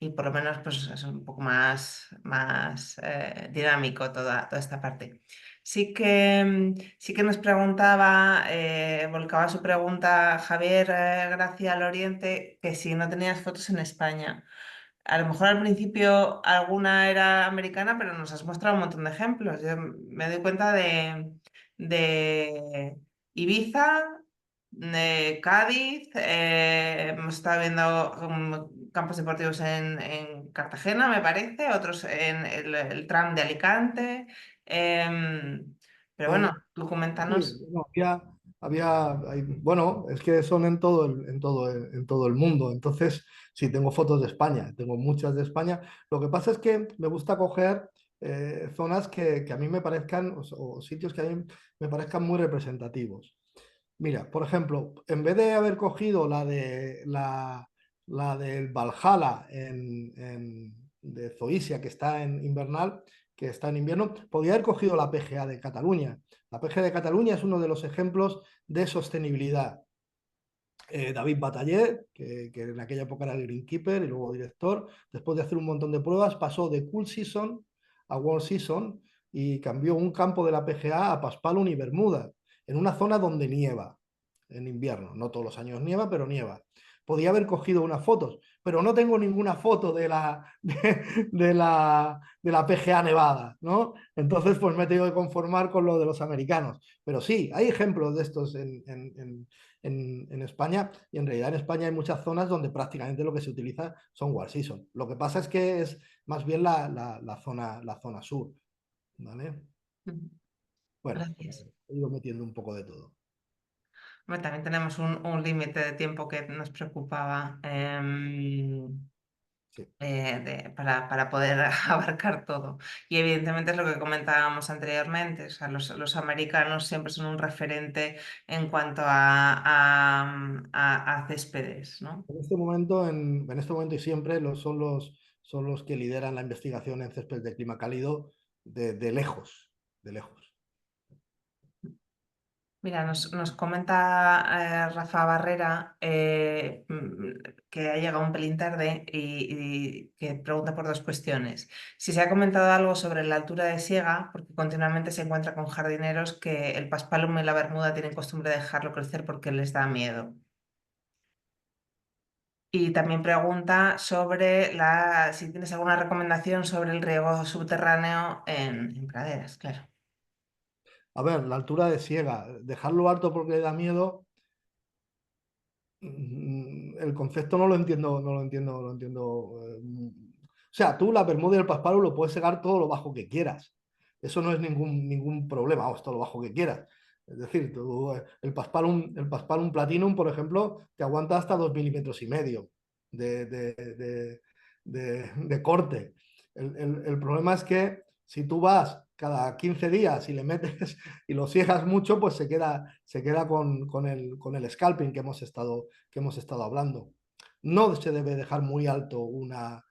Speaker 1: y por lo menos pues es un poco más dinámico toda esta parte. Sí que nos preguntaba, volcaba su pregunta Javier Gracia al Oriente, que si no tenías fotos en España. a lo mejor al principio alguna era americana, pero nos has mostrado un montón de ejemplos. Yo me doy cuenta de Ibiza, de Cádiz, hemos estado viendo campos deportivos en Cartagena, me parece, otros en el tram de Alicante. Pero bueno,
Speaker 2: Son,
Speaker 1: tú
Speaker 2: sí,
Speaker 1: coméntanos.
Speaker 2: no, bueno, es que son en todo el mundo. Entonces, sí, tengo fotos de España, tengo muchas de España. Lo que pasa es que me gusta coger zonas que a mí me parezcan, o sitios que a mí me parezcan muy representativos. Mira, por ejemplo, en vez de haber cogido la del Valhalla de Zoisia, que está en invernal, que está en invierno, podría haber cogido la PGA de Cataluña. La PGA de Cataluña es uno de los ejemplos de sostenibilidad. David Bataller, que en aquella época era el greenkeeper y luego director, después de hacer un montón de pruebas, pasó de Cool Season a Warm Season y cambió un campo de la PGA a Paspalum y Bermuda, en una zona donde nieva en invierno. No todos los años nieva, pero nieva. Podía haber cogido unas fotos, pero no tengo ninguna foto de la PGA Nevada, ¿no? Entonces, pues me he tenido que conformar con lo de los americanos. Pero sí, hay ejemplos de estos en España, y en realidad en España hay muchas zonas donde prácticamente lo que se utiliza son War Season. Lo que pasa es que es más bien la zona sur, ¿vale? Bueno,
Speaker 1: Gracias.
Speaker 2: he ido metiendo un poco de todo.
Speaker 1: Bueno, también tenemos un límite de tiempo que nos preocupaba
Speaker 2: Sí.
Speaker 1: para poder abarcar todo. Y evidentemente es lo que comentábamos anteriormente, o sea, los americanos siempre son un referente en cuanto a céspedes, ¿no?
Speaker 2: En este momento y siempre son los que lideran la investigación en césped de clima cálido de lejos, de lejos.
Speaker 1: Mira, nos comenta Rafa Barrera que ha llegado un pelín tarde y que pregunta por dos cuestiones. Si se ha comentado algo sobre la altura de siega, porque continuamente se encuentra con jardineros que el paspalum y la bermuda tienen costumbre de dejarlo crecer porque les da miedo. Y también pregunta sobre si tienes alguna recomendación sobre el riego subterráneo en praderas, claro.
Speaker 2: A ver, la altura de siega, dejarlo alto porque le da miedo. El concepto no lo entiendo, no lo entiendo, no lo entiendo. O sea, tú la bermuda y el paspalo lo puedes segar todo lo bajo que quieras. Eso no es ningún problema, vamos, todo lo bajo que quieras. Es decir, el paspalum platinum, por ejemplo, te aguanta hasta 2,5 mm de, de, de, de corte. El problema es que si tú vas cada 15 días y le metes y lo ciegas mucho, pues se queda con el scalping que hemos estado hablando. No se debe dejar muy alto una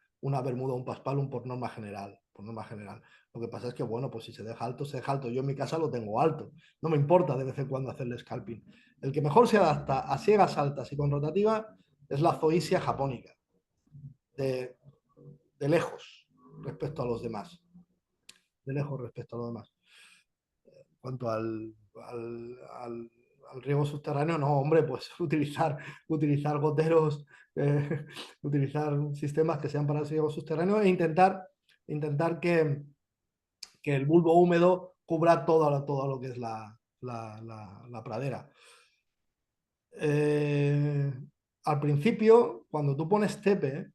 Speaker 2: bermuda o un paspalum por norma general. Por norma general. Lo que pasa es que, bueno, pues si se deja alto, se deja alto. Yo en mi casa lo tengo alto. No me importa de vez en cuando hacerle scalping. El que mejor se adapta a ciegas altas y con rotativa es la Zoysia japónica, de, de lejos respecto a los demás. De lejos respecto a los demás. Cuanto al riego subterráneo, no, hombre, pues utilizar goteros, utilizar sistemas que sean para el riego subterráneo e intentar que el bulbo húmedo cubra todo lo que es la pradera. Eh, Al principio, cuando tú pones tepe,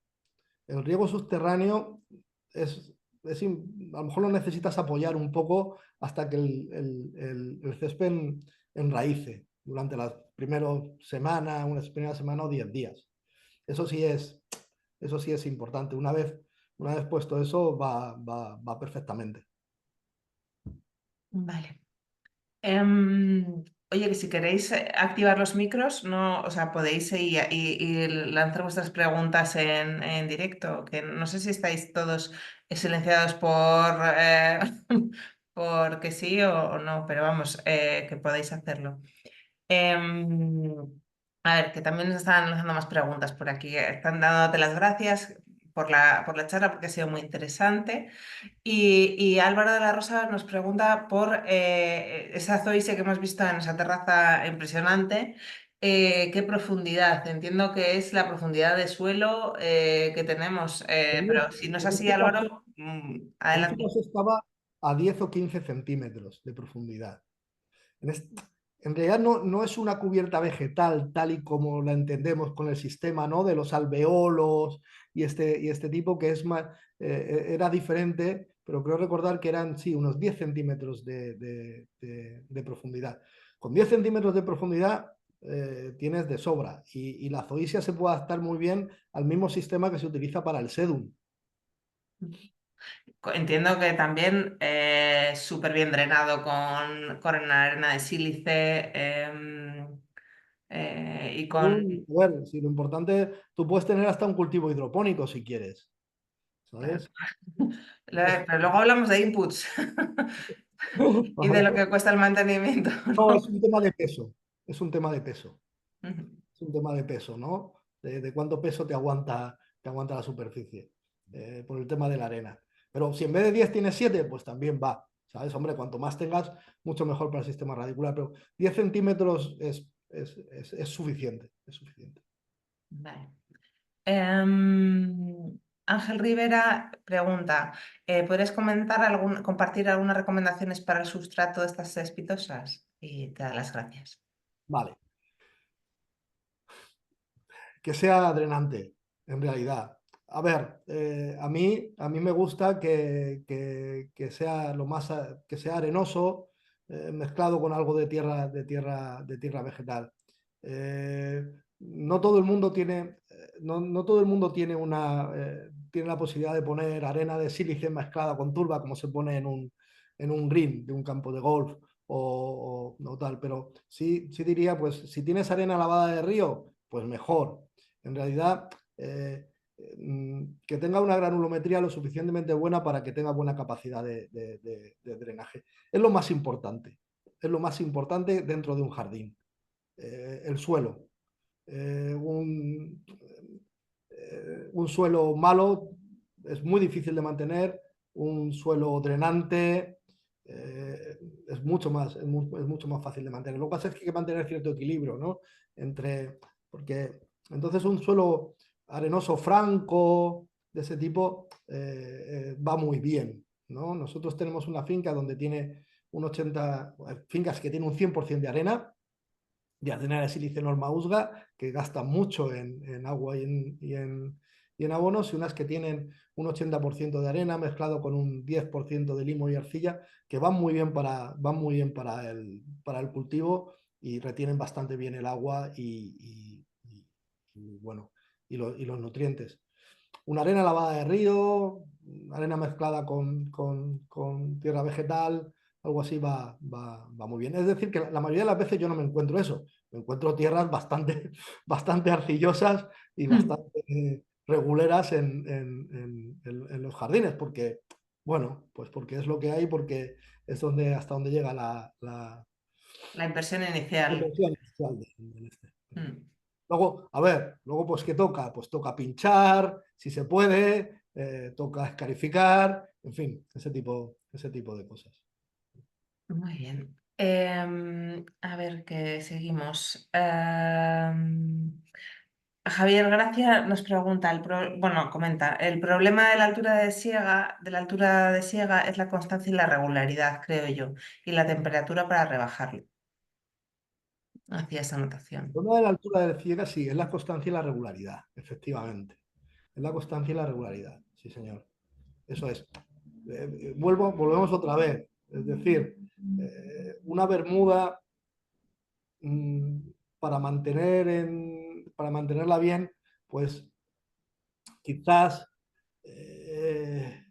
Speaker 2: el riego subterráneo es, a lo mejor lo necesitas apoyar un poco hasta que el césped enraíce durante las primeras semanas, unas primeras semanas o 10 días. Eso sí eso sí es importante. Una vez puesto eso, va perfectamente.
Speaker 1: Vale. Oye, que si queréis activar los micros, no, o sea, podéis y lanzar vuestras preguntas en directo, que no sé si estáis todos silenciados porque sí o no, pero vamos, que podéis hacerlo. Em, a ver, que también nos están lanzando más preguntas por aquí. Están dándote las gracias por la charla porque ha sido muy interesante. Y Álvaro de la Rosa nos pregunta por esa zoise que hemos visto en esa terraza impresionante, ¿Qué profundidad? Entiendo que es la profundidad de suelo que tenemos, pero si no es
Speaker 2: En
Speaker 1: así,
Speaker 2: este caso,
Speaker 1: Álvaro,
Speaker 2: en este
Speaker 1: adelante.
Speaker 2: caso estaba a 10 o 15 centímetros de profundidad. En realidad no es una cubierta vegetal tal y como la entendemos con el sistema, ¿no? De los alveolos y este tipo que es más, era diferente, pero creo recordar que eran, sí, unos 10 centímetros de profundidad. Con 10 centímetros de profundidad tienes de sobra y la zoysia se puede adaptar muy bien al mismo sistema que se utiliza para el sedum.
Speaker 1: Entiendo que también súper bien drenado con arena de sílice y con...
Speaker 2: A ver, si lo importante, tú puedes tener hasta un cultivo hidropónico si quieres, ¿sabes?
Speaker 1: Pero luego hablamos de inputs y de lo que cuesta el mantenimiento,
Speaker 2: No,
Speaker 1: ¿no?
Speaker 2: es un tema de peso. Es un tema de peso.
Speaker 1: Ujú.
Speaker 2: Es un tema de peso, ¿no? De cuánto peso te aguanta la superficie. Por el tema de la arena. Pero si en vez de 10 tienes 7 pues también va. ¿Sabes? Hombre, cuanto más tengas, mucho mejor para el sistema radicular. Pero 10 centímetros es suficiente. Es suficiente.
Speaker 1: Vale. Ángel Rivera pregunta, ¿podrías compartir algunas recomendaciones para el sustrato de estas cespitosas? Y te da las gracias.
Speaker 2: Vale. Que sea drenante, en realidad. A ver, a mí me gusta que sea lo más, que sea arenoso, mezclado con algo de tierra vegetal. Eh, no todo el mundo tiene, no todo el mundo tiene la posibilidad de poner arena de sílice mezclada con turba, como se pone en un green de un campo de golf o tal, pero sí diría, pues si tienes arena lavada de río, pues mejor. En realidad, que tenga una granulometría lo suficientemente buena para que tenga buena capacidad de drenaje. Es lo más importante. Es lo más importante dentro de un jardín. El suelo. Eh, un, un suelo malo es muy difícil de mantener. Un suelo drenante es mucho más fácil de mantener. Lo que pasa es que hay que mantener cierto equilibrio, ¿no? Porque entonces un suelo arenoso franco de ese tipo va muy bien, ¿no? Nosotros tenemos una finca donde tiene un 80, fincas que tienen un 100% de arena de sílice norma USGA, que gastan mucho en agua y en abonos, y unas que tienen un 80% de arena mezclado con un 10% de limo y arcilla, que van muy bien para el cultivo y retienen bastante bien el agua bueno, y los nutrientes. Una arena lavada de río, arena mezclada con tierra vegetal, algo así va muy bien. Es decir, que la mayoría de las veces yo no me encuentro eso. Me encuentro tierras bastante, bastante arcillosas y bastante reguleras en los jardines, porque, bueno, pues porque es lo que hay, porque es hasta donde llega la
Speaker 1: La inversión inicial.
Speaker 2: inversión inicial de este.
Speaker 1: Mm.
Speaker 2: Luego, a ver, luego pues ¿qué toca? Pues toca pinchar, si se puede, toca escarificar, en fin, ese tipo de cosas.
Speaker 1: Muy bien. A ver qué seguimos. Javier Gracia nos pregunta, bueno, comenta, el problema de la altura de siega es la constancia y la regularidad, creo yo, y la temperatura para rebajarlo. Hacía esa anotación.
Speaker 2: Una de la altura del ciega, sí, es la constancia y la regularidad, efectivamente. Es la constancia y la regularidad, sí, señor. Eso es. Volvemos otra vez. Es decir, una bermuda mm, para mantenerla bien, pues quizás eh,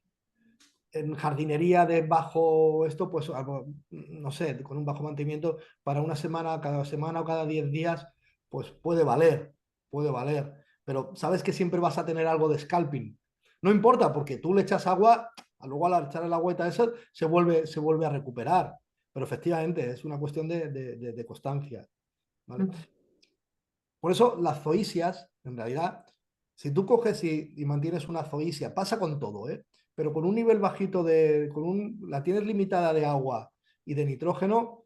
Speaker 2: en jardinería de bajo esto, pues algo, no sé, con un bajo mantenimiento para una semana, cada semana o cada 10 días, pues puede valer. Pero sabes que siempre vas a tener algo de scalping. No importa, porque tú le echas agua, luego al echar el agüita eso, se vuelve a recuperar. Pero efectivamente es una cuestión de constancia. ¿Vale?
Speaker 1: Mm.
Speaker 2: Por eso las zoisias, en realidad, si tú coges y mantienes una zoisia, pasa con todo, ¿eh? Pero con un nivel bajito la tienes limitada de agua y de nitrógeno,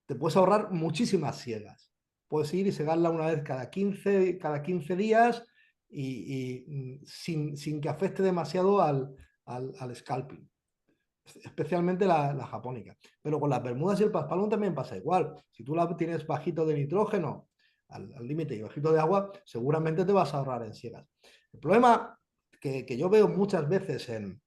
Speaker 2: te puedes ahorrar muchísimas siegas. puedes ir y segarla una vez cada 15 días y sin que afecte demasiado al scalping, especialmente la japónica. Pero con las bermudas y el paspalum también pasa igual. Si tú la tienes bajito de nitrógeno al límite y bajito de agua, seguramente te vas a ahorrar en siegas. El problema que yo veo muchas veces en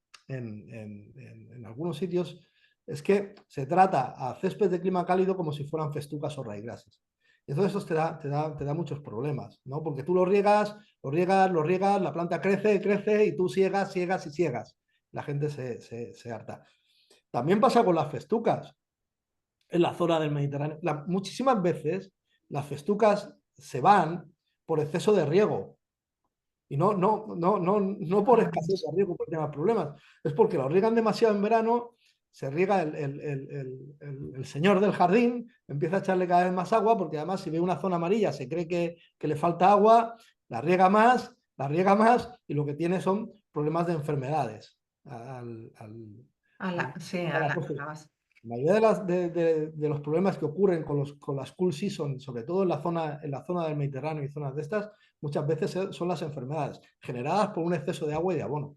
Speaker 2: algunos sitios es que se trata a césped de clima cálido como si fueran festucas o raigrasas. Y entonces eso te da muchos problemas, ¿no? Porque tú lo riegas, lo riegas, lo riegas, la planta crece, crece y tú siegas, siegas y siegas. La gente se harta. También pasa con las festucas en la zona del Mediterráneo. Muchísimas veces las festucas se van por exceso de riego. Y no por escasez de riego, porque tengan problemas. Es porque lo riegan demasiado en verano, se riega el señor del jardín, empieza a echarle cada vez más agua, porque además si ve una zona amarilla se cree que le falta agua, la riega más, y lo que tiene son problemas de enfermedades al, al,
Speaker 1: Sí,
Speaker 2: a la costa. La mayoría de los problemas que ocurren con las cool season, sobre todo en la zona del Mediterráneo y zonas de estas, muchas veces son las enfermedades generadas por un exceso de agua y de abono.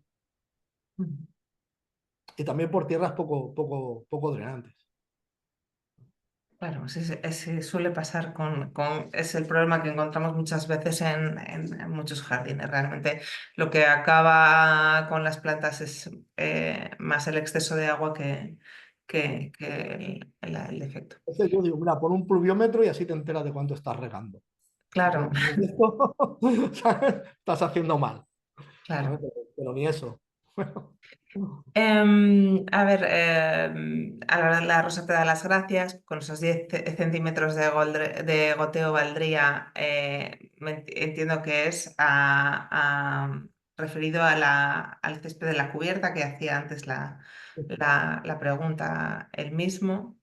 Speaker 2: Y también por tierras poco drenantes.
Speaker 1: Claro, sí, sí, sí, suele pasar es el problema que encontramos muchas veces en muchos jardines. Realmente lo que acaba con las plantas es más el exceso de agua que el efecto.
Speaker 2: Entonces yo digo, mira, pon un pluviómetro y así te enteras de cuánto estás regando. Porque
Speaker 1: Claro,
Speaker 2: esto, ¿sabes? Estás haciendo mal. ¿Sabes?
Speaker 1: claro.
Speaker 2: Pero ni eso.
Speaker 1: A ver, a la hora de la Rosa te da las gracias. Con esos 10 centímetros de goteo valdría, entiendo que es referido al césped de la cubierta que hacía antes la pregunta él mismo.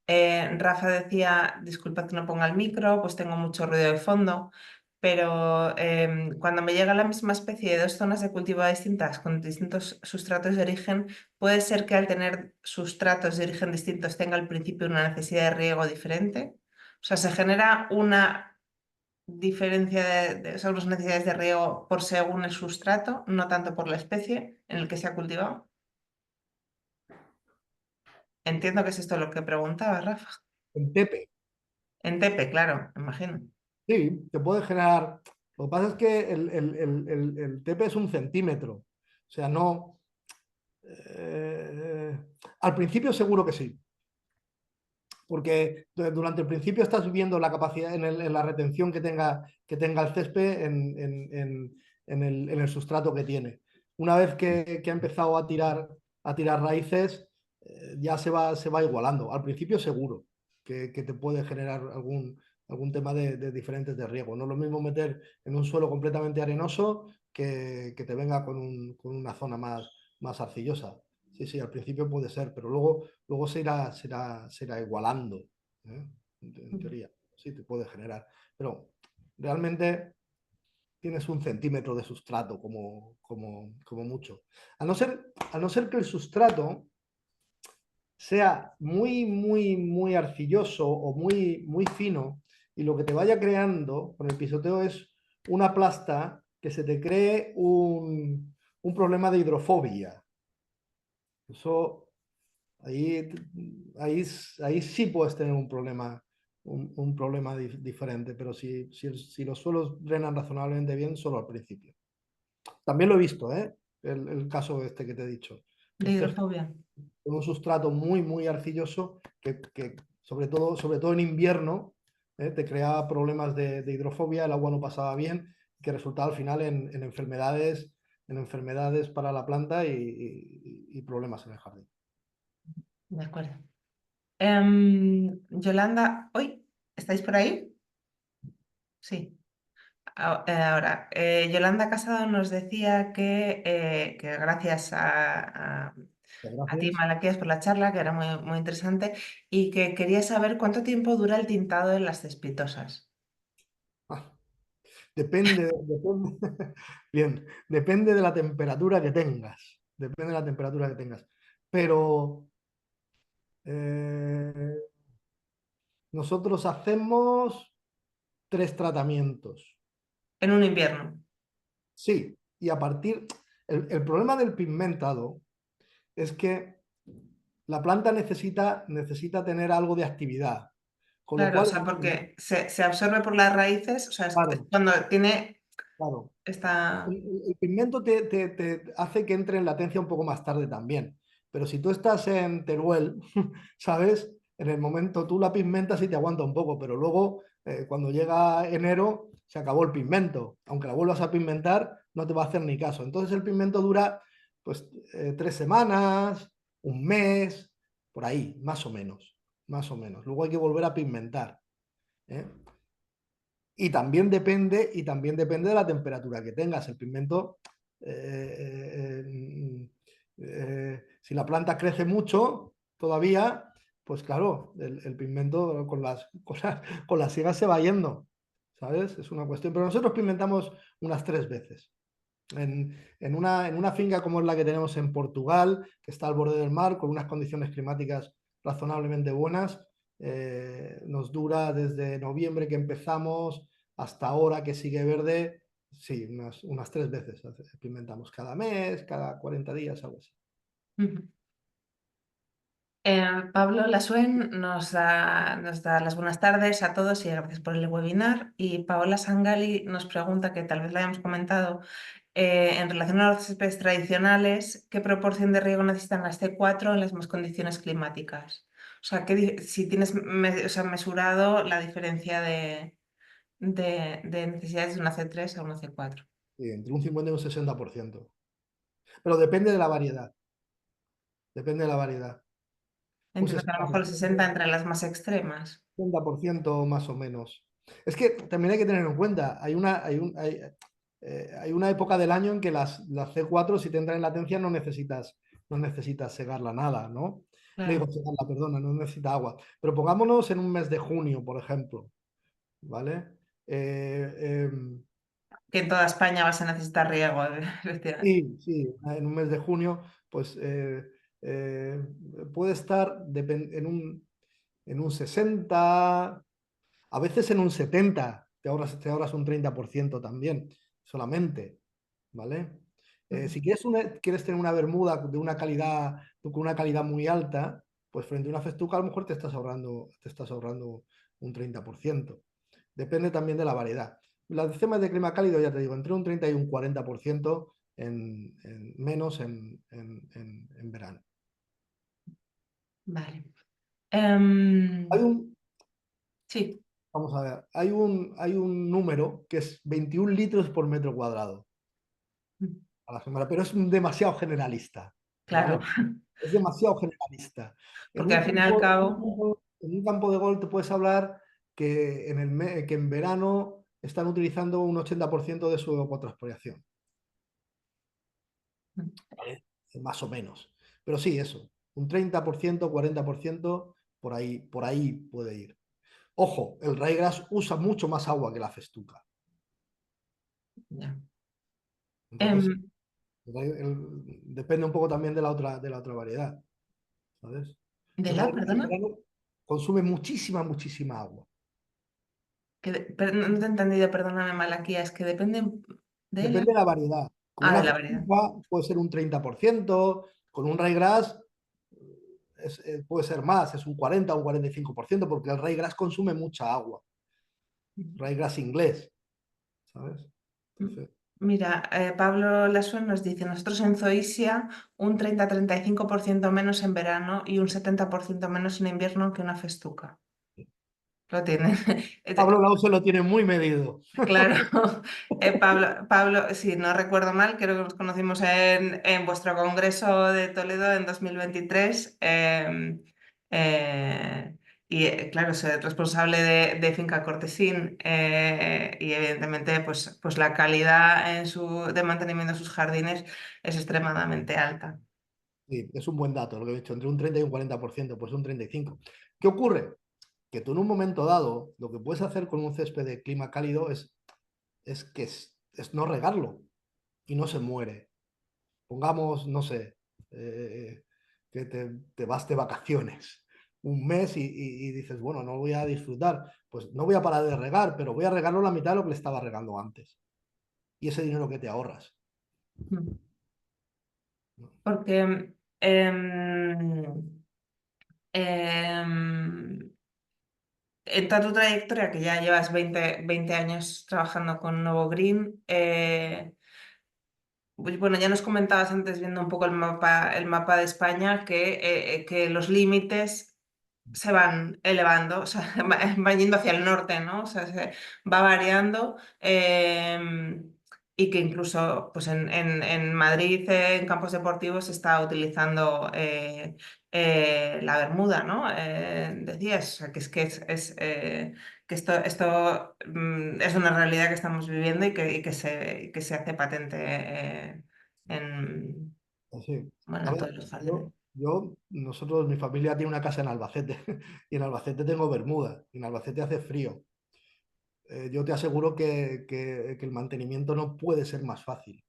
Speaker 1: Rafa decía, disculpad que no ponga el micro, pues tengo mucho ruido de fondo, pero cuando me llega la misma especie de dos zonas de cultivo distintas con distintos sustratos de origen, puede ser que al tener sustratos de origen distintos tenga al principio una necesidad de riego diferente. O sea, se genera una diferencia o sea, unas necesidades de riego por según el sustrato, no tanto por la especie en el que se ha cultivado. Entiendo que es esto lo que preguntaba Rafa.
Speaker 2: En Tepe,
Speaker 1: En Tepe, claro, imagino.
Speaker 2: sí, te puede generar. Lo que pasa es que el Tepe es un centímetro. O sea, no. eh, Al principio seguro que sí, porque durante el principio estás viendo la capacidad en la retención que tenga el césped en el sustrato que tiene. Una vez que ha empezado a tirar raíces, ya se va igualando. Al principio seguro que te puede generar algún tema de diferentes de riego. No es lo mismo meter en un suelo completamente arenoso que te venga con una zona más arcillosa. Sí, sí, al principio puede ser, pero luego se irá igualando, ¿eh? En teoría, sí, te puede generar. Pero realmente tienes un centímetro de sustrato como mucho. A no ser que el sustrato sea muy, muy, muy arcilloso o muy, muy fino y lo que te vaya creando con el pisoteo es una plasta que se te cree un problema de hidrofobia. Eso Ahí, ahí sí puedes tener un problema diferente, pero si los suelos drenan razonablemente bien, solo al principio. También lo he visto, ¿eh? El caso este que te he dicho.
Speaker 1: De hidrofobia.
Speaker 2: Con un sustrato muy, muy arcilloso que sobre todo en invierno, te creaba problemas de hidrofobia, el agua no pasaba bien, que resultaba al final en enfermedades para la planta y problemas en el jardín.
Speaker 1: De acuerdo. Yolanda, ¿hoy estáis por ahí? Sí. Ahora, Yolanda Casado nos decía que gracias
Speaker 2: Muchas
Speaker 1: a ti,
Speaker 2: gracias.
Speaker 1: Malaquías, por la charla, que era muy, muy interesante, y que quería saber cuánto tiempo dura el tintado de las cespitosas.
Speaker 2: Ah, depende, bien, depende de la temperatura que tengas. Depende de la temperatura que tengas. Pero nosotros hacemos. 3 tratamientos.
Speaker 1: En un invierno.
Speaker 2: Sí, y a partir... El problema del pigmentado es que la planta necesita tener algo de actividad, con lo
Speaker 1: Claro, o
Speaker 2: cual,
Speaker 1: sea, porque se absorbe por las raíces, o sea, es
Speaker 2: claro,
Speaker 1: cuando tiene
Speaker 2: claro,
Speaker 1: esta...
Speaker 2: el pigmento te hace que entre en latencia un poco más tarde también. Pero si tú estás en Teruel, ¿sabes? En el momento tú la pigmentas y te aguanta un poco, pero luego cuando llega enero se acabó el pigmento. Aunque la vuelvas a pigmentar, no te va a hacer ni caso. Entonces el pigmento dura pues 3 semanas, un mes, por ahí, más o menos. Más o menos. Luego hay que volver a pigmentar. ¿Eh? Y también depende de la temperatura que tengas. El pigmento, eh, eh, si la planta crece mucho todavía, pues claro, el pigmento con las siegas se va yendo, ¿sabes? Es una cuestión. Pero nosotros pigmentamos unas 3 veces. En una finca como es la que tenemos en Portugal, que está al borde del mar, con unas condiciones climáticas razonablemente buenas, nos dura desde noviembre que empezamos hasta ahora que sigue verde, sí, unas 3 veces experimentamos cada mes, cada 40 días, algo así.
Speaker 1: Ujú. Pablo Lasuen nos da las buenas tardes a todos y gracias por el webinar. Y Paola Sangali nos pregunta, que tal vez la hayamos comentado, en relación a los céspedes tradicionales, ¿qué proporción de riego necesitan las C4 en las mismas condiciones climáticas? O sea, si tienes o sea, mesurado la diferencia de necesidades de una C3 a una C4.
Speaker 2: Sí, entre un 50 y un 60%. Pero depende de la variedad. Depende de la variedad. Un
Speaker 1: Entiendo que a lo mejor el 60
Speaker 2: 60%,
Speaker 1: entre las más extremas.
Speaker 2: 30% más o menos. Es que también hay que tener en cuenta, hay una época del año en que las C4, si te entra en latencia, no necesitas segarla nada, ¿no? No digo
Speaker 1: Claro.
Speaker 2: segarla, perdona, no necesita agua. Pero pongámonos en un mes de junio, por ejemplo, ¿vale? Eh, eh,
Speaker 1: Que en toda España vas a necesitar riego, efectivamente.
Speaker 2: sí, sí, en un mes de junio, pues eh, puede estar en un 60, a veces en un 70, te ahorras un 30% también, solamente, ¿vale?
Speaker 1: Ujú.
Speaker 2: Si quieres tener una bermuda con una calidad muy alta, pues frente a una festuca a lo mejor te estás ahorrando un 30%. Depende también de la variedad. Las cemas de clima cálido, ya te digo, entre un 30 y un 40% menos en verano.
Speaker 1: Vale.
Speaker 2: Hay un,
Speaker 1: Sí.
Speaker 2: Vamos a ver, hay un número que es 21 litros por metro cuadrado a la semana, pero es demasiado generalista,
Speaker 1: Claro,
Speaker 2: ¿vale? Es demasiado generalista. En
Speaker 1: porque
Speaker 2: un
Speaker 1: al fin y al
Speaker 2: campo, en un
Speaker 1: cabo,
Speaker 2: campo, en un campo de golf te puedes hablar que en verano están utilizando un 80% de su evapotranspiración, ¿vale? Más o menos. Pero sí, eso, un 30%, 40%, por ahí puede ir. Ojo, el ryegrass usa mucho más agua que la festuca.
Speaker 1: ya.
Speaker 2: Entonces,
Speaker 1: Em,
Speaker 2: depende un poco también de la otra variedad, ¿sabes?
Speaker 1: ¿De
Speaker 2: El
Speaker 1: la,
Speaker 2: ryegrass en
Speaker 1: perdona?
Speaker 2: verano consume muchísima, muchísima agua.
Speaker 1: No te he entendido, perdóname, Malaquía, es que depende de la...
Speaker 2: Depende de la variedad. Con
Speaker 1: Ah,
Speaker 2: una
Speaker 1: de la variedad.
Speaker 2: festuca puede ser un 30%, con un ryegrass puede ser más, es un 40 o un 45%, porque el ryegrass consume mucha agua. Ryegrass inglés, ¿sabes? Entonces,
Speaker 1: Mira, Pablo Lasuen nos dice, nosotros en Zoisia un 30-35% menos en verano y un 70% menos en invierno que una festuca. Lo tienen.
Speaker 2: Pablo Lause lo tiene muy medido.
Speaker 1: Claro, Pablo, si no recuerdo mal, creo que nos conocimos en vuestro congreso de Toledo en 2023. Y claro, soy responsable de Finca Cortesín y evidentemente pues la calidad de mantenimiento de sus jardines es extremadamente alta.
Speaker 2: Sí, es un buen dato lo que he dicho, entre un 30 y un 40%, pues un 35%. ¿Qué ocurre? Que tú en un momento dado, lo que puedes hacer con un césped de clima cálido es no regarlo y no se muere. Pongamos, no sé, que te vas de vacaciones, un mes y dices, bueno, no voy a disfrutar, pues no voy a parar de regar, pero voy a regarlo la mitad de lo que le estaba regando antes. Y ese dinero que te ahorras.
Speaker 1: Mm.
Speaker 2: ¿No?
Speaker 1: Porque em, en toda tu trayectoria, que ya llevas 20 años trabajando con Novo Green, pues bueno, ya nos comentabas antes, viendo un poco el mapa de España, que los límites se van elevando, o sea, van yendo hacia el norte, ¿no? O sea, se va variando, y que incluso pues en Madrid, en campos deportivos, se está utilizando la bermuda, ¿no? Decías, o sea, que esto es una realidad que estamos viviendo y que se hace patente en,
Speaker 2: Así.
Speaker 1: bueno,
Speaker 2: A
Speaker 1: en
Speaker 2: ver,
Speaker 1: todos los jardines.
Speaker 2: nosotros, mi familia tiene una casa en Albacete y en Albacete tengo bermuda y en Albacete hace frío. Yo te aseguro que el mantenimiento no puede ser más fácil.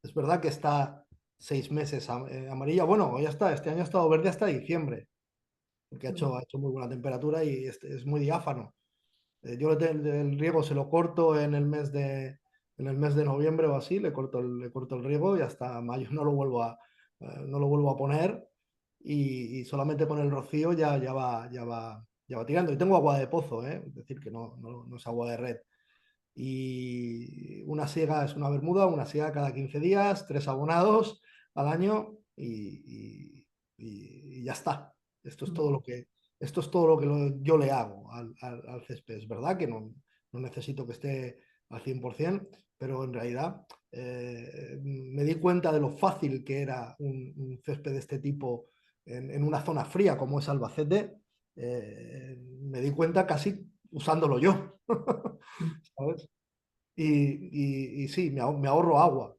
Speaker 2: Es verdad que está 6 meses amarilla. Bueno, ya está, este año ha estado verde hasta diciembre, porque ha hecho muy buena temperatura y es muy diáfano. Yo el riego se lo corto en el mes de noviembre o así, le corto el riego y hasta mayo no lo vuelvo a poner y solamente con el rocío ya va tirando. Y tengo agua de pozo, ¿eh? Es decir, que no es agua de red. Y una siega es una bermuda, una siega cada 15 días, 3 abonados al año y ya está. Esto es todo lo que, esto es todo lo que yo le hago al césped. Es verdad que no necesito que esté al 100%, pero en realidad me di cuenta de lo fácil que era un césped de este tipo en una zona fría como es Albacete. Me di cuenta casi usándolo yo. ¿Sabes? Y sí, me ahorro agua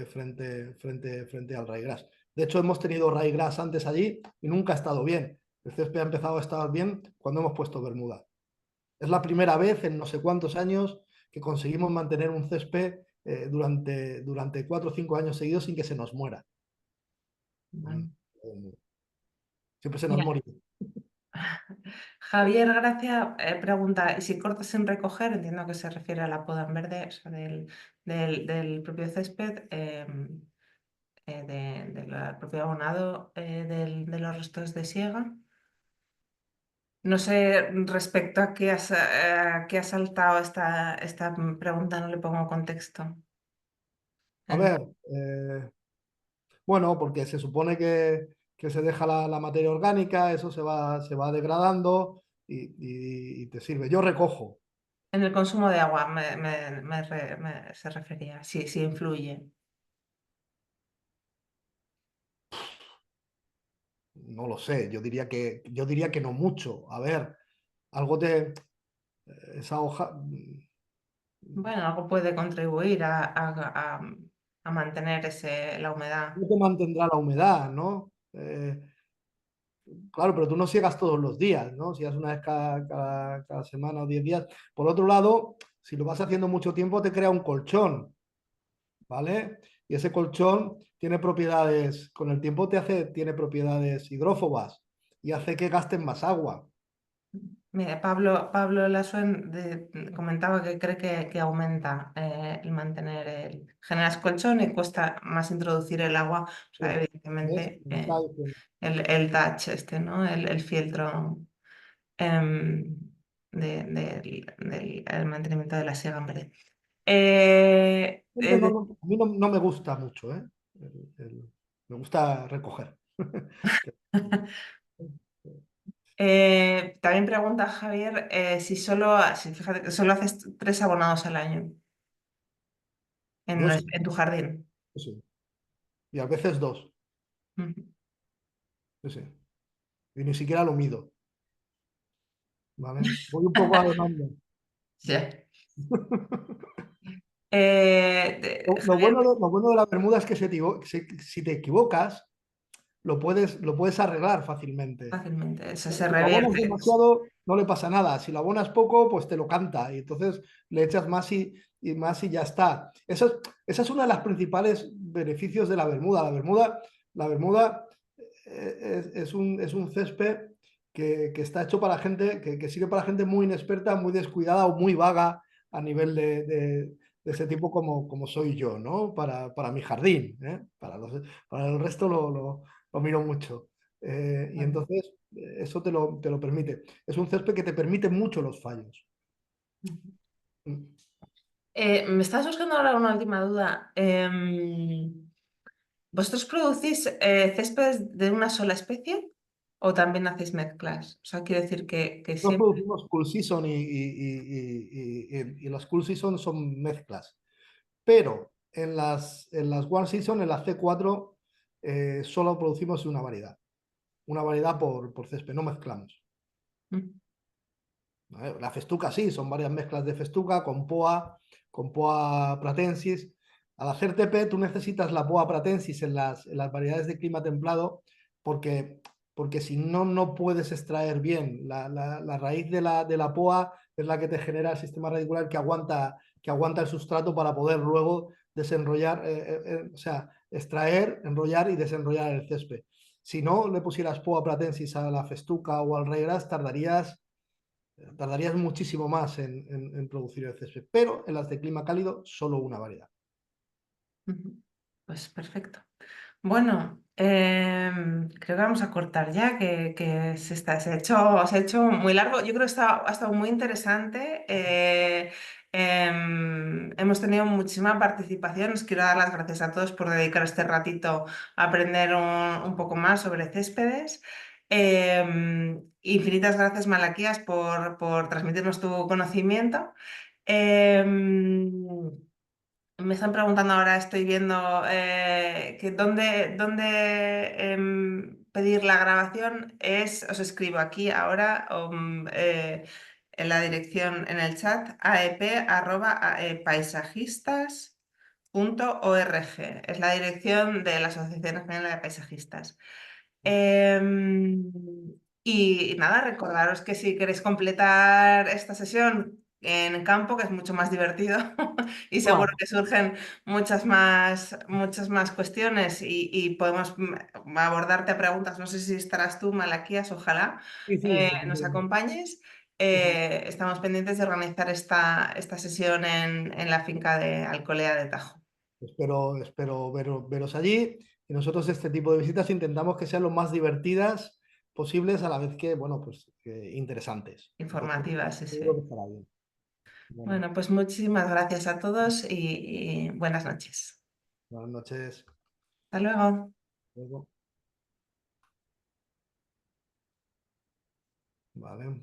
Speaker 2: frente al ryegrass. De hecho, hemos tenido ryegrass antes allí y nunca ha estado bien. El césped ha empezado a estar bien cuando hemos puesto bermuda. Es la primera vez en no sé cuántos años que conseguimos mantener un césped durante 4 o 5 años seguidos sin que se nos muera.
Speaker 1: Bueno.
Speaker 2: Siempre se nos
Speaker 1: Mira,
Speaker 2: moría.
Speaker 1: Javier Gracia pregunta, ¿y si cortas sin recoger? Entiendo que se refiere a la poda en verde, o sea, del propio césped, del propio abonado, de los restos de siega. No sé respecto a qué ha saltado esta pregunta, no le pongo contexto.
Speaker 2: A
Speaker 1: En-
Speaker 2: ver, bueno, porque se supone que se deja la materia orgánica, eso se va degradando y te sirve. Yo recojo,
Speaker 1: En el consumo de agua se refería, sí, sí influye.
Speaker 2: no lo sé, yo diría que no mucho. A ver, algo te... Esa hoja...
Speaker 1: Bueno, algo puede contribuir a mantener la humedad.
Speaker 2: no te mantendrá la humedad, ¿no? Claro, pero tú no siegas todos los días, ¿no? Siegas una vez cada semana o 10 días. Por otro lado, si lo vas haciendo mucho tiempo, te crea un colchón. ¿Vale? Y ese colchón tiene propiedades, con el tiempo tiene propiedades hidrófobas y hace que gasten más agua.
Speaker 1: Mira, Pablo Lasuen comentaba que cree que aumenta el mantener generas colchón y cuesta más introducir el agua, o sea,
Speaker 2: Sí. ¿Ves?
Speaker 1: evidentemente,
Speaker 2: Me está diciendo.
Speaker 1: el touch ¿no? El fieltro, em, del mantenimiento de la siega en verde. Eh,
Speaker 2: No,
Speaker 1: eh,
Speaker 2: a mí no me gusta mucho, ¿eh? Me gusta recoger.
Speaker 1: también pregunta Javier si fíjate que solo haces 3 abonados al año en,
Speaker 2: Yo sí,
Speaker 1: en tu jardín.
Speaker 2: yo sí. Y a veces dos.
Speaker 1: Ujú.
Speaker 2: Yo sí. Y ni siquiera lo mido, ¿vale? Voy un poco a demanda.
Speaker 1: Sí. Javier,
Speaker 2: Lo bueno de la bermuda es que si te equivocas, lo puedes arreglar fácilmente.
Speaker 1: fácilmente, eso se
Speaker 2: Si lo abonas
Speaker 1: revierte.
Speaker 2: demasiado, no le pasa nada. Si lo abonas poco, pues te lo canta. Y entonces le echas más y más y ya está. Esa es una de las principales beneficios de la bermuda. La bermuda es un césped que está hecho para gente, que sirve para gente muy inexperta, muy descuidada o muy vaga a nivel de ese tipo como soy yo, ¿no? Para mi jardín, ¿eh? Para el resto lo miro mucho. Y
Speaker 1: Bueno.
Speaker 2: entonces eso te lo permite. Es un césped que te permite mucho los fallos. Mm.
Speaker 1: Me está surgiendo ahora una última duda. ¿Vosotros producís céspedes de una sola especie o también hacéis mezclas? O sea, quiere decir que
Speaker 2: Nosotros
Speaker 1: siempre...
Speaker 2: producimos Cool Season y las Cool Season son mezclas. Pero en las One Season, en la C4, solo producimos una variedad por césped, no mezclamos.
Speaker 1: Mm.
Speaker 2: ¿Vale? La festuca sí, son varias mezclas de festuca con poa pratensis. Al hacer TP, tú necesitas la poa pratensis en las variedades de clima templado porque, porque si no, no puedes extraer bien. La raíz de la poa es la que te genera el sistema radicular que aguanta el sustrato para poder luego desenrollar, o sea, extraer, enrollar y desenrollar el césped. Si no le pusieras poa pratensis a la festuca o al regras, tardarías muchísimo más en producir el césped, pero en las de clima cálido solo una variedad.
Speaker 1: Ujú. Pues perfecto. Bueno, creo que vamos a cortar ya, que se ha hecho muy largo. Yo creo que ha estado muy interesante. Hemos tenido muchísima participación. Os quiero dar las gracias a todos por dedicar este ratito a aprender un poco más sobre céspedes. Infinitas gracias, Malaquías, por transmitirnos tu conocimiento. Em, Me están preguntando ahora, estoy viendo que dónde pedir la grabación es, os escribo aquí ahora en la dirección en el chat aep@paisajistas.org. Es la dirección de la Asociación Española de Paisajistas. Em, y nada, recordaros que si queréis completar esta sesión en campo, que es mucho más divertido y seguro
Speaker 2: Hola.
Speaker 1: que surgen muchas más cuestiones y podemos abordarte a preguntas. No sé si estarás tú, Malaquías, ojalá
Speaker 2: Sí, sí,
Speaker 1: nos acompañes.
Speaker 2: ujú.
Speaker 1: Estamos pendientes de organizar esta sesión en la finca de Alcolea de Tajo.
Speaker 2: Espero veros allí y nosotros este tipo de visitas intentamos que sean lo más divertidas posibles a la vez que, bueno, pues interesantes. Entonces,
Speaker 1: Informativas, sí,
Speaker 2: seguro
Speaker 1: sí.
Speaker 2: que estará bien. Bueno,
Speaker 1: Bueno, pues muchísimas gracias a todos y buenas noches.
Speaker 2: buenas noches.
Speaker 1: Hasta luego.
Speaker 2: Luego. Vale.